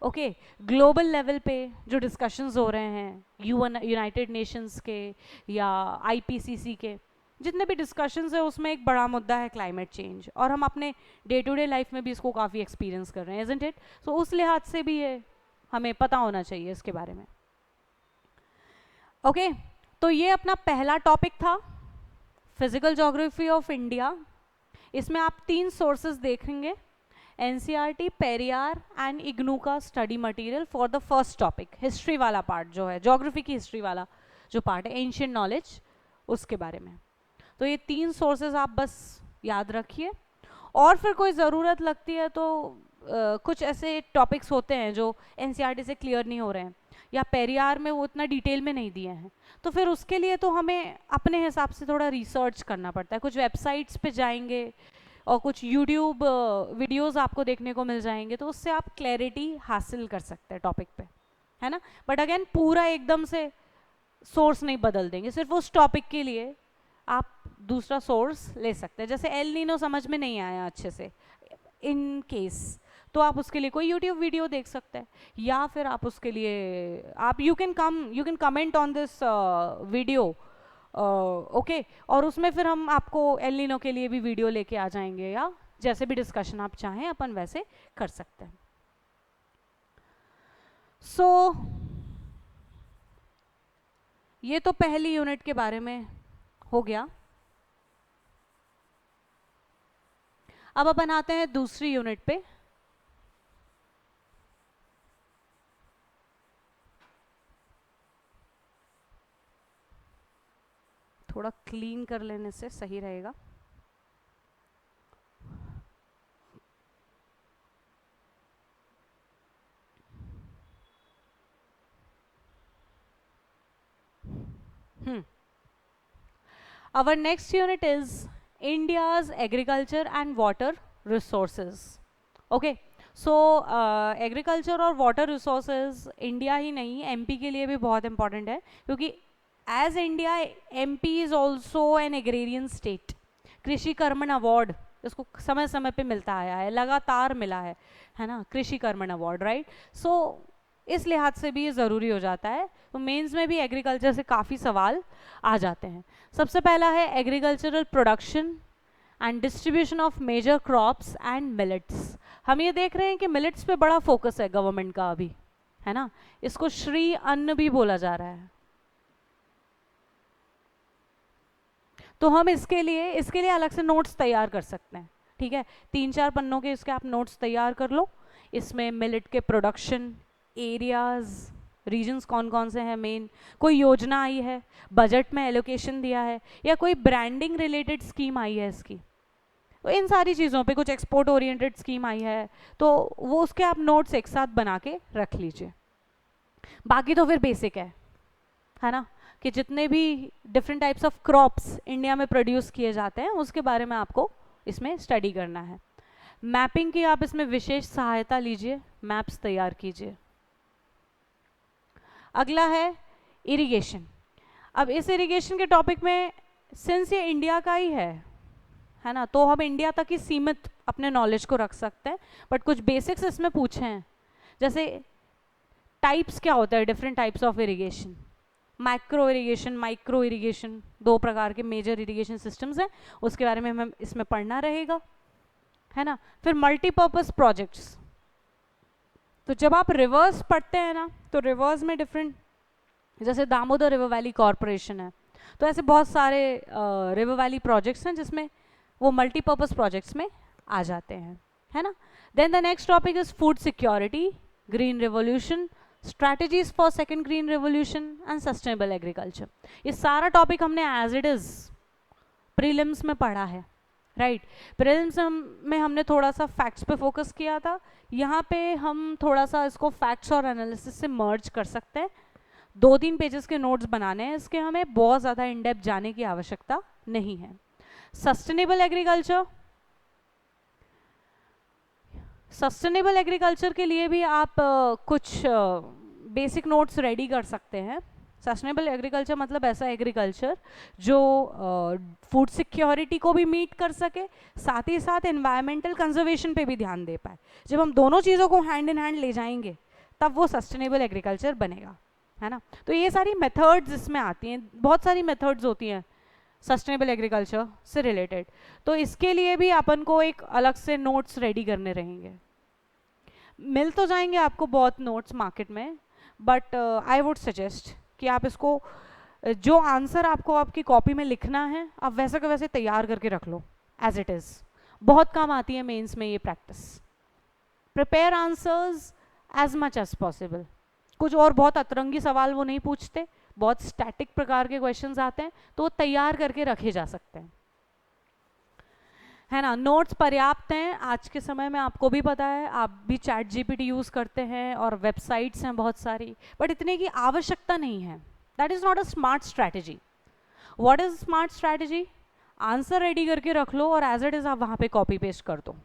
ओके, ग्लोबल लेवल पे जो डिस्कशंस हो रहे हैं, यूनाइटेड नेशंस के या आईपीसीसी के जितने भी डिस्कशंस है, उसमें एक बड़ा मुद्दा है क्लाइमेट चेंज, और हम अपने डे टू डे लाइफ में भी इसको काफ़ी एक्सपीरियंस कर रहे हैं, इजंट इट। सो उस लिहाज से भी ये हमें पता होना चाहिए इसके बारे में। ओके, तो ये अपना पहला टॉपिक था, फिजिकल ज्योग्राफी ऑफ इंडिया। इसमें आप 3 सोर्सेज देखेंगे, एनसीईआरटी, पेरियार एंड इग्नू का study material for the first topic, history वाला पार्ट जो है, ज्योग्राफी की हिस्ट्री वाला जो पार्ट है, एंशिएंट नॉलेज, उसके बारे में। तो ये 3 सोर्सेज आप बस याद रखिए, और फिर कोई ज़रूरत लगती है तो कुछ ऐसे टॉपिक्स होते हैं जो एनसीईआरटी से क्लियर नहीं हो रहे हैं, या पेरियार में वो इतना डिटेल में नहीं दिए हैं, तो फिर उसके लिए तो हमें अपने हिसाब से थोड़ा रिसर्च करना पड़ता है। कुछ वेबसाइट्स पे जाएंगे और कुछ यूट्यूब वीडियोस आपको देखने को मिल जाएंगे, तो उससे आप क्लैरिटी हासिल कर सकते हैं टॉपिक पे, है ना। बट अगेन पूरा एकदम से सोर्स नहीं बदल देंगे, सिर्फ उस टॉपिक के लिए आप दूसरा सोर्स ले सकते हैं। जैसे एल नीनो समझ में नहीं आया अच्छे से इन केस, तो आप उसके लिए कोई यूट्यूब वीडियो देख सकते हैं, या फिर आप उसके लिए आप you can comment on this video, okay, और उसमें फिर हम आपको एल नीनो के लिए भी वीडियो लेके आ जाएंगे, या जैसे भी डिस्कशन आप चाहें अपन वैसे कर सकते हैं। सो ये तो पहली यूनिट के बारे में हो गया। अब अपन आते हैं दूसरी यूनिट पे। थोड़ा क्लीन कर लेने से सही रहेगा। Our next unit is India's agriculture and water resources. Okay, so agriculture और water resources इंडिया ही नहीं, एमपी के लिए भी बहुत important है, क्योंकि as India, MP is also an agrarian state. कृषि कर्मण अवार्ड इसको समय समय पे मिलता आया है, लगातार मिला है ना, कृषि कर्मण अवार्ड, राइट। सो इस लिहाज से भी ये ज़रूरी हो जाता है। तो मेंस में भी एग्रीकल्चर से काफ़ी सवाल आ जाते हैं। सबसे पहला है agricultural production and distribution of major crops and millets. हम ये देख रहे हैं कि मिलेट्स पे बड़ा फोकस है गवर्नमेंट का अभी, है ना, इसको श्री अन्न भी बोला जा रहा है। तो हम इसके लिए अलग से नोट्स तैयार कर सकते हैं, ठीक है, 3-4 पन्नों के इसके आप नोट्स तैयार कर लो। इसमें मिलेट के प्रोडक्शन एरियाज, रीजन्स कौन कौन से हैं मेन, कोई योजना आई है, बजट में एलोकेशन दिया है, या कोई ब्रांडिंग रिलेटेड स्कीम आई है इसकी, तो इन सारी चीज़ों पे कुछ एक्सपोर्ट ओरिएंटेड स्कीम आई है, तो वो उसके आप नोट्स एक साथ बना के रख लीजिए। बाकी तो फिर बेसिक है ना, कि जितने भी different types of crops India में प्रोड्यूस किए जाते हैं उसके बारे में आपको इसमें स्टडी करना है। मैपिंग की आप इसमें विशेष सहायता लीजिए, मैप्स तैयार कीजिए। अगला है इरिगेशन। अब इस इरिगेशन के टॉपिक में सिंस ये इंडिया का ही है ना, तो हम इंडिया तक ही सीमित अपने नॉलेज को रख सकते हैं, बट कुछ बेसिक्स इसमें पूछे हैं, जैसे टाइप्स क्या होता है, different types of irrigation, micro irrigation, micro irrigation, 2 प्रकार के मेजर इरिगेशन सिस्टम्स हैं, उसके बारे में हमें इसमें पढ़ना रहेगा, है ना। फिर मल्टीपर्पज़ प्रोजेक्ट्स, तो जब आप रिवर्स पढ़ते हैं ना, तो रिवर्स में डिफरेंट, जैसे दामोदर रिवर वैली कॉरपोरेशन है, तो ऐसे बहुत सारे रिवर वैली प्रोजेक्ट्स हैं जिसमें वो मल्टीपर्पज़ प्रोजेक्ट्स में आ जाते हैं, है ना। Then the next topic is food security, green revolution, strategies for second green revolution and sustainable agriculture. ये सारा टॉपिक हमने एज इट इज़ प्रीलिम्स में पढ़ा है, राइट। प्रीलिम्स में हमने थोड़ा सा फैक्ट्स पे फोकस किया था, यहाँ पे हम थोड़ा सा इसको फैक्ट्स और एनालिसिस से मर्ज कर सकते हैं। 2-3 पेजेस के नोट्स बनाने हैं इसके, हमें बहुत ज़्यादा इन डेप्थ जाने की आवश्यकता नहीं है। सस्टेनेबल एग्रीकल्चर, सस्टेनेबल एग्रीकल्चर के लिए भी आप कुछ बेसिक नोट्स रेडी कर सकते हैं। सस्टेनेबल एग्रीकल्चर मतलब ऐसा एग्रीकल्चर जो फूड सिक्योरिटी को भी मीट कर सके, साथ ही साथ एनवायरमेंटल कंजर्वेशन पे भी ध्यान दे पाए। जब हम दोनों चीज़ों को हैंड इन हैंड ले जाएंगे तब वो सस्टेनेबल एग्रीकल्चर बनेगा, है ना। तो ये सारी मेथड्स इसमें आती हैं, बहुत सारी मेथड्स होती हैं सस्टेनेबल एग्रीकल्चर से रिलेटेड। तो इसके लिए भी अपन को एक अलग से नोट्स रेडी करने रहेंगे। मिल तो जाएंगे आपको बहुत नोट्स मार्केट में, बट आई वुड सजेस्ट कि आप इसको जो आंसर आपको आपकी कॉपी में लिखना है आप वैसे का वैसे तैयार करके रख लो एज इट इज़। बहुत काम आती है मेंस में ये practice. Prepare answers as much as possible. कुछ और बहुत अतरंगी सवाल वो नहीं पूछते, बहुत स्टैटिक प्रकार के क्वेश्चंस आते हैं, तो वो तैयार करके रखे जा सकते हैं, है ना। नोट्स पर्याप्त हैं आज के समय में, आपको भी पता है, आप भी चैट जीपीटी यूज़ करते हैं और वेबसाइट्स हैं बहुत सारी, बट इतने की आवश्यकता नहीं है। That is not a smart strategy. What is smart strategy? Answer ready करके रख लो और एज इट इज़ आप वहाँ पे कॉपी पेस्ट कर दो,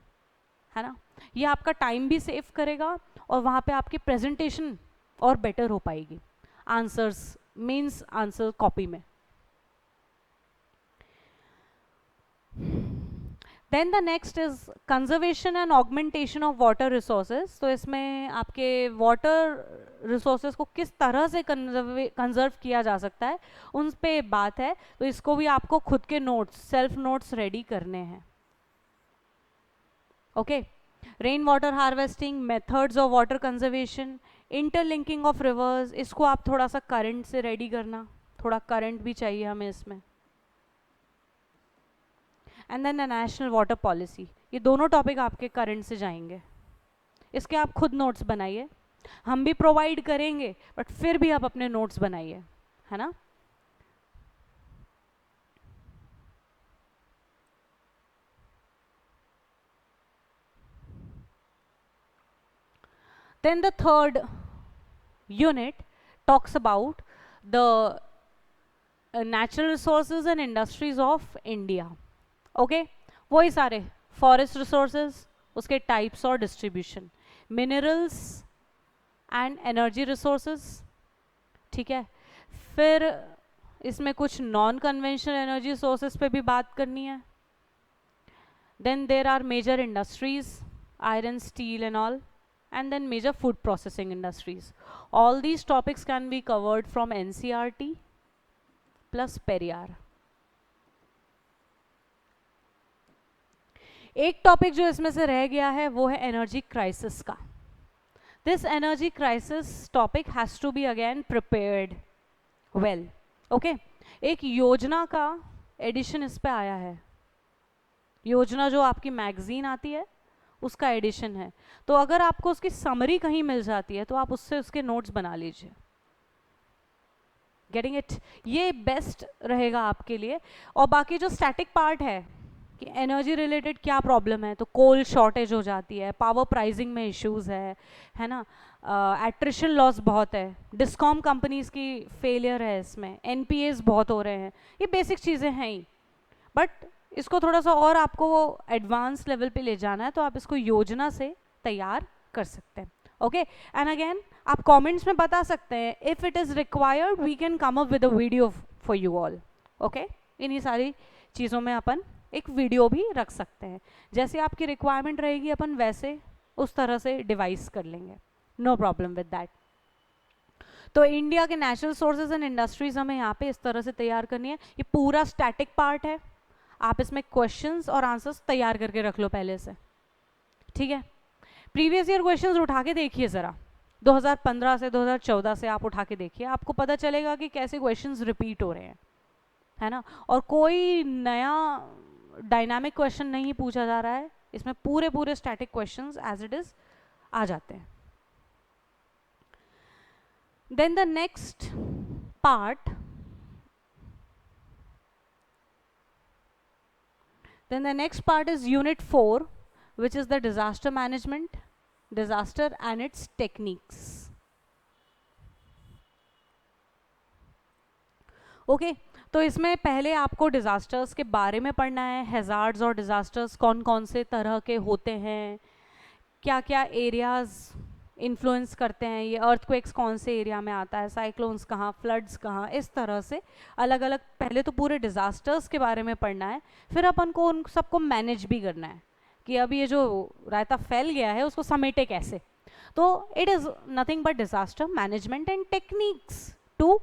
है ना। ये आपका टाइम भी सेव करेगा और वहाँ पे आपकी प्रेजेंटेशन और बेटर हो पाएगी आंसर्स, मीन्स आंसर कॉपी में। Then the next is conservation and augmentation of water resources. तो इसमें आपके वाटर रिसोर्सेज को किस तरह से कंजर्व किया जा सकता है उन पे बात है। तो इसको भी आपको खुद के नोट्स, सेल्फ नोट्स रेडी करने हैं। Okay, rain water harvesting, methods of water conservation, interlinking of reverse, इसको आप थोड़ा सा करंट से रेडी करना, थोड़ा करंट भी चाहिए हमें इसमें। And then the national water policy, ये दोनों टॉपिक आपके करंट से जाएंगे। इसके आप खुद नोट्स बनाइए, हम भी प्रोवाइड करेंगे बट फिर भी आप अपने नोट्स बनाइए, है ना। Then the third unit talks about the natural resources and industries of India. Okay, वही सारे फॉरेस्ट रिसोर्सेज, उसके टाइप्स और distribution, minerals and energy resources, ठीक है। फिर इसमें कुछ नॉन कन्वेंशनल एनर्जी सोर्सेज पे भी बात करनी है। Then there are major industries, iron, steel and all, and then major food processing industries. All these topics can be covered from NCERT plus Periyar. एक टॉपिक जो इसमें से रह गया है वो है एनर्जी क्राइसिस का। This energy crisis topic has to be again prepared well. Okay, एक योजना का एडिशन इस पे आया है, योजना जो आपकी मैगजीन आती है उसका एडिशन है। तो अगर आपको उसकी समरी कहीं मिल जाती है तो आप उससे उसके नोट्स बना लीजिए। Getting it? ये बेस्ट रहेगा आपके लिए। और बाकी जो स्टैटिक पार्ट है कि एनर्जी रिलेटेड क्या प्रॉब्लम है, तो कोल शॉर्टेज हो जाती है, पावर प्राइसिंग में इश्यूज है ना, एट्रिशन लॉस बहुत है, डिस्कॉम कंपनीज की फेलियर है इसमें, एनपीएस बहुत हो रहे हैं, ये बेसिक चीज़ें हैं ही। बट इसको थोड़ा सा और आपको एडवांस लेवल पे ले जाना है तो आप इसको योजना से तैयार कर सकते हैं। ओके, एंड अगेन आप कमेंट्स में बता सकते हैं, if it is required we can come up with a video for you all. Okay, इन्हीं सारी चीज़ों में अपन एक वीडियो भी रख सकते हैं, जैसे आपकी रिक्वायरमेंट रहेगी अपन वैसे उस तरह से डिवाइस कर लेंगे, नो प्रॉब्लम विद दैट। तो इंडिया के नेचुरल सोर्सेज एंड इंडस्ट्रीज हमें यहाँ पे इस तरह से तैयार करनी है। ये पूरा स्टैटिक पार्ट है, आप इसमें क्वेश्चंस और आंसर्स तैयार करके रख लो पहले से, ठीक है। प्रीवियस ईयर क्वेश्चंस उठा के देखिए ज़रा, 2015 से 2014 से आप उठा के देखिए, आपको पता चलेगा कि कैसे क्वेश्चंस रिपीट हो रहे हैं, है ना। और कोई नया डायनामिक क्वेश्चन नहीं पूछा जा रहा है, इसमें पूरे पूरे static questions as it is आ जाते हैं। Then the next part, then the next part is unit 4, which is the disaster management, disaster and its techniques. Okay, तो इसमें पहले आपको डिजास्टर्स के बारे में पढ़ना है, हैजार्ड्स और डिजास्टर्स कौन कौन से तरह के होते हैं, क्या क्या एरियाज इन्फ्लुएंस करते हैं, ये अर्थक्वेक्स कौन से एरिया में आता है, साइक्लोन्स कहाँ, फ्लड्स कहाँ, इस तरह से अलग अलग पहले तो पूरे डिजास्टर्स के बारे में पढ़ना है, फिर अपन को उन सबको मैनेज भी करना है कि अब ये जो रायता फैल गया है उसको समेटे कैसे। तो it is nothing but disaster management and techniques to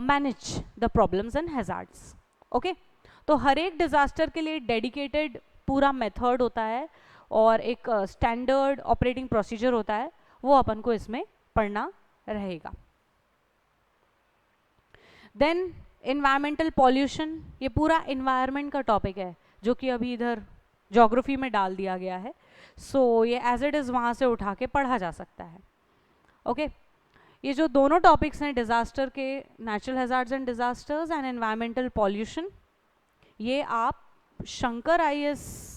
manage the problems and hazards. Okay, तो हर एक डिजास्टर के लिए डेडिकेटेड पूरा मेथड होता है और एक स्टैंडर्ड ऑपरेटिंग प्रोसीजर होता है, वो अपन को इसमें पढ़ना रहेगा। देन इन्वायरमेंटल पॉल्यूशन, ये पूरा इन्वायरमेंट का टॉपिक है जो कि अभी इधर ज्योग्राफी में डाल दिया गया है। सो ये एज इट इज़ वहाँ से उठा के पढ़ा जा सकता है। ओके, ये जो दोनों टॉपिक्स हैं डिज़ास्टर के, natural hazards and disasters and environmental pollution, ये आप शंकर आईएएस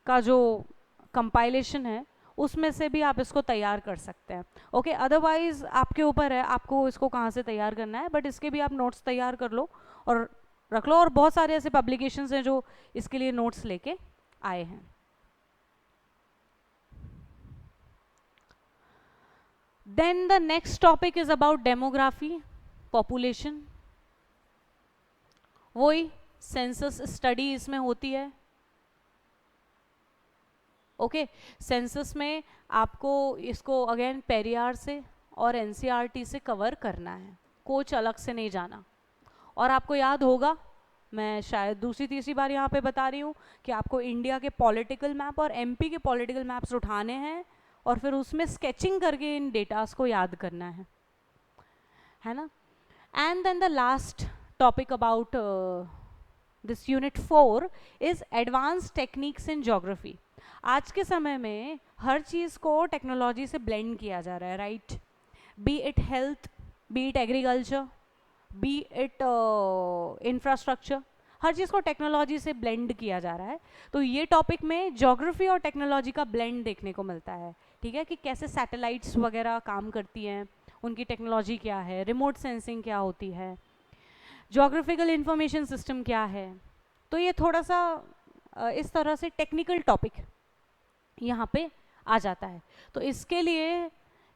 का जो कंपाइलेशन है उसमें से भी आप इसको तैयार कर सकते हैं। ओके, अदरवाइज आपके ऊपर है आपको इसको कहाँ से तैयार करना है, बट इसके भी आप नोट्स तैयार कर लो और रख लो, और बहुत सारे ऐसे पब्लिकेशंस हैं जो इसके लिए नोट्स लेके आए हैं। Then the next topic is about demography, population. वही सेंसस स्टडी इसमें होती है। ओके, सेंसस में आपको इसको अगेन पेरियार से और एनसीईआरटी से कवर करना है, कुछ अलग से नहीं जाना। और आपको याद होगा, मैं शायद दूसरी तीसरी बार यहाँ पे बता रही हूँ कि आपको इंडिया के पॉलिटिकल मैप और एमपी के पॉलिटिकल मैप्स उठाने हैं और फिर उसमें स्केचिंग करके इन डेटास को याद करना है ना। And then the last topic about this unit 4 is advance techniques in geography. आज के समय में हर चीज़ को टेक्नोलॉजी से ब्लेंड किया जा रहा है, right? Be it health, be it agriculture, be it infrastructure, हर चीज़ को टेक्नोलॉजी से ब्लेंड किया जा रहा है। तो ये टॉपिक में ज्योग्राफी और टेक्नोलॉजी का ब्लेंड देखने को मिलता है, ठीक है, कि कैसे सैटेलाइट्स वगैरह काम करती हैं, उनकी टेक्नोलॉजी क्या है, रिमोट सेंसिंग क्या होती है, ज्योग्राफिकल इंफॉर्मेशन सिस्टम क्या है। तो ये थोड़ा सा इस तरह से टेक्निकल टॉपिक यहाँ पे आ जाता है। तो इसके लिए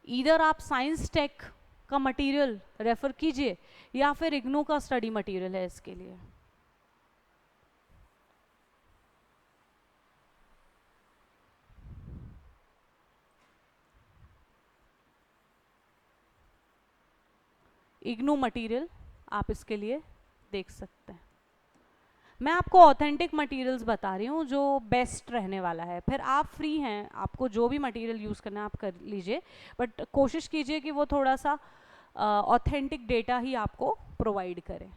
इधर आप साइंस टेक का मटेरियल रेफर कीजिए या फिर इग्नू का स्टडी मटेरियल है इसके लिए। इग्नू मटेरियल आप इसके लिए देख सकते हैं। मैं आपको ऑथेंटिक मटेरियल्स बता रही हूँ जो बेस्ट रहने वाला है, फिर आप फ्री हैं, आपको जो भी मटेरियल यूज़ करना है आप कर लीजिए, बट कोशिश कीजिए कि वो थोड़ा सा ऑथेंटिक डेटा ही आपको प्रोवाइड करे।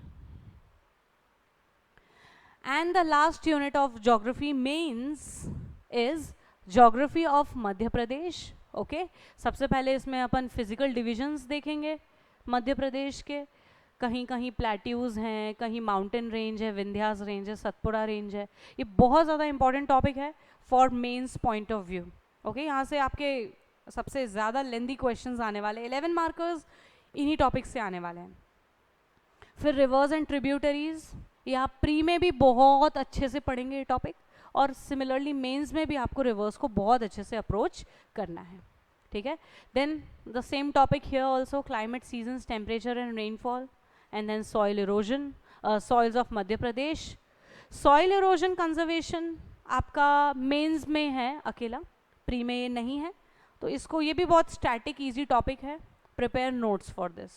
And the last unit of geography mains is geography of Madhya Pradesh. Okay, सबसे पहले इसमें अपन फिजिकल डिविजन्स देखेंगे मध्य प्रदेश के, कहीं कहीं प्लेट्यूज़ हैं, कहीं माउंटेन रेंज है, विंध्यास रेंज है, सतपुड़ा रेंज है। ये बहुत ज़्यादा इंपॉर्टेंट टॉपिक है for mains point of view. Okay, यहाँ से आपके सबसे ज़्यादा लेंदी क्वेश्चंस आने वाले, 11 मार्कर्स इन्हीं टॉपिक से आने वाले हैं। फिर रिवर्स एंड ट्रिब्यूटरीज, ये आप प्री में भी बहुत अच्छे से पढ़ेंगे ये टॉपिक, और सिमिलरली मेंस में भी आपको रिवर्स को बहुत अच्छे से अप्रोच करना है, ठीक है। Then the same topic here also, climate, seasons, temperature and rainfall, and then soil erosion, soils of Madhya Pradesh. soil erosion conservation आपका मेंस में है अकेला, प्री में ये नहीं है, तो इसको, ये भी बहुत स्टैटिक इजी टॉपिक है, prepare notes for this.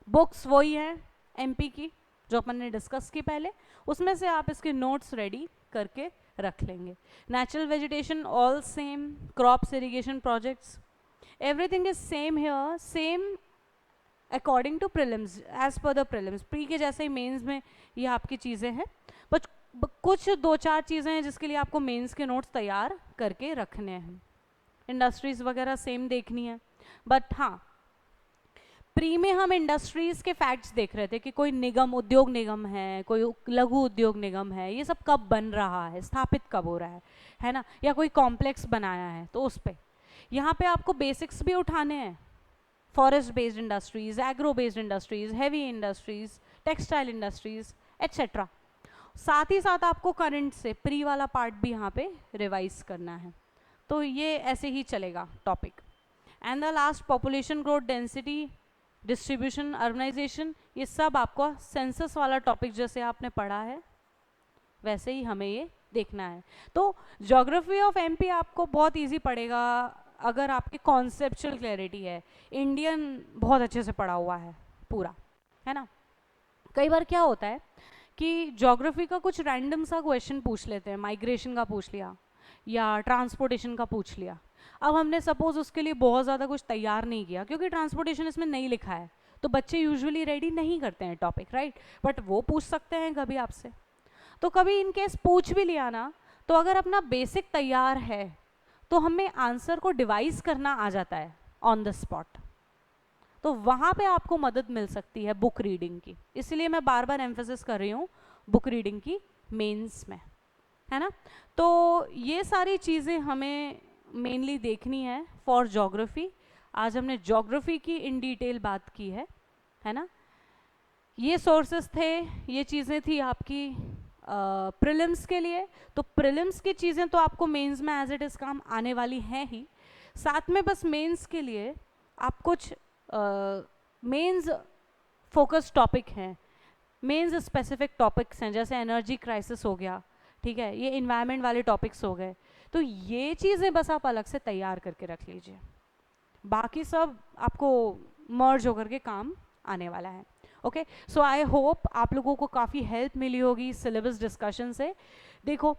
Books वही है एमपी की जो अपन ने डिस्कस की पहले, उसमें से आप इसके नोट्स रेडी करके रख लेंगे। Natural vegetation all same, crops, irrigation projects, everything is same here, same according to prelims, as per the prelims. Pre के जैसे ही मेंस में ये आपकी चीज़ें हैं, बट कुछ 2-4 चीज़ें हैं जिसके लिए आपको मेंस के नोट्स तैयार करके रखने हैं। इंडस्ट्रीज़ वगैरह सेम देखनी है, बट हाँ प्री में हम इंडस्ट्रीज़ के फैक्ट्स देख रहे थे कि कोई निगम, उद्योग निगम है, कोई लघु उद्योग निगम है, ये सब कब बन रहा है, स्थापित कब हो रहा है ना, या कोई कॉम्प्लेक्स बनाया है, तो उस पर यहाँ पे आपको बेसिक्स भी उठाने हैं, forest based industries, agro based industries, heavy industries, textile industries etcetera. साथ ही साथ आपको करंट से प्री वाला पार्ट भी यहाँ पे रिवाइज करना है। तो ये ऐसे ही चलेगा topic. And the last population growth, density, distribution, urbanisation, ये सब आपको सेंसस वाला टॉपिक जैसे आपने पढ़ा है वैसे ही हमें ये देखना है। तो ज्योग्राफी ऑफ एमपी आपको बहुत इजी पड़ेगा अगर आपकी कॉन्सेप्चुअल क्लैरिटी है। इंडियन बहुत अच्छे से पढ़ा हुआ है पूरा, है ना। कई बार क्या होता है कि ज्योग्राफी का कुछ रैंडम सा क्वेश्चन पूछ लेते हैं, माइग्रेशन का पूछ लिया या ट्रांसपोर्टेशन का पूछ लिया। अब हमने सपोज उसके लिए बहुत ज़्यादा कुछ तैयार नहीं किया क्योंकि ट्रांसपोर्टेशन इसमें नहीं लिखा है, तो बच्चे यूजुअली रेडी नहीं करते हैं टॉपिक, राइट। बट वो पूछ सकते हैं कभी आपसे। तो कभी इन केस पूछ भी लिया ना, तो अगर अपना बेसिक तैयार है तो हमें आंसर को डिवाइस करना आ जाता है ऑन द स्पॉट, तो वहाँ पे आपको मदद मिल सकती है बुक रीडिंग की। इसलिए मैं बार बार एम्फेसिस कर रही हूँ बुक रीडिंग की मेंस में, है ना। तो ये सारी चीज़ें हमें मेनली देखनी है फॉर ज्योग्राफी। आज हमने ज्योग्राफी की इन डिटेल बात की है ना। ये सोर्सेस थे, ये चीज़ें थी आपकी प्रीलिम्स के लिए। तो प्रीलिम्स की चीज़ें तो आपको मेंस में एज इट इज़ काम आने वाली हैं ही, साथ में बस मेंस के लिए आप कुछ मेंस फोकस टॉपिक हैं, मेंस स्पेसिफिक टॉपिक्स हैं, जैसे एनर्जी क्राइसिस हो गया, ठीक है, ये इन्वायरमेंट वाले टॉपिक्स हो गए। तो ये चीज़ें बस आप अलग से तैयार करके रख लीजिए, बाकी सब आपको मर्ज होकर के काम आने वाला है। ओके, सो आई होप आप लोगों को काफ़ी हेल्प मिली होगी सिलेबस डिस्कशन से। देखो,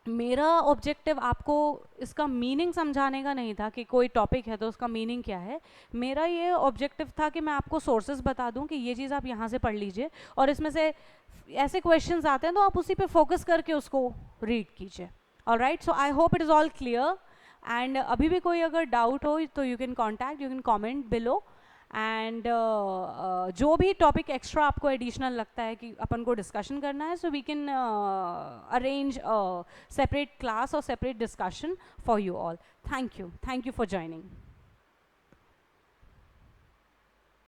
मेरा ऑब्जेक्टिव आपको इसका मीनिंग समझाने का नहीं था कि कोई टॉपिक है तो उसका मीनिंग क्या है। मेरा ये ऑब्जेक्टिव था कि मैं आपको सोर्सेज बता दूं कि ये चीज़ आप यहाँ से पढ़ लीजिए, और इसमें से ऐसे क्वेश्चंस आते हैं तो आप उसी पे फोकस करके उसको रीड कीजिए। Alright, so I hope it is all clear. And अभी भी कोई अगर डाउट हो तो you can contact, you can comment below. And जो भी टॉपिक एक्स्ट्रा आपको एडिशनल लगता है कि अपन को डिस्कशन करना है, so we can arrange separate class और separate discussion for you all. Thank you for joining.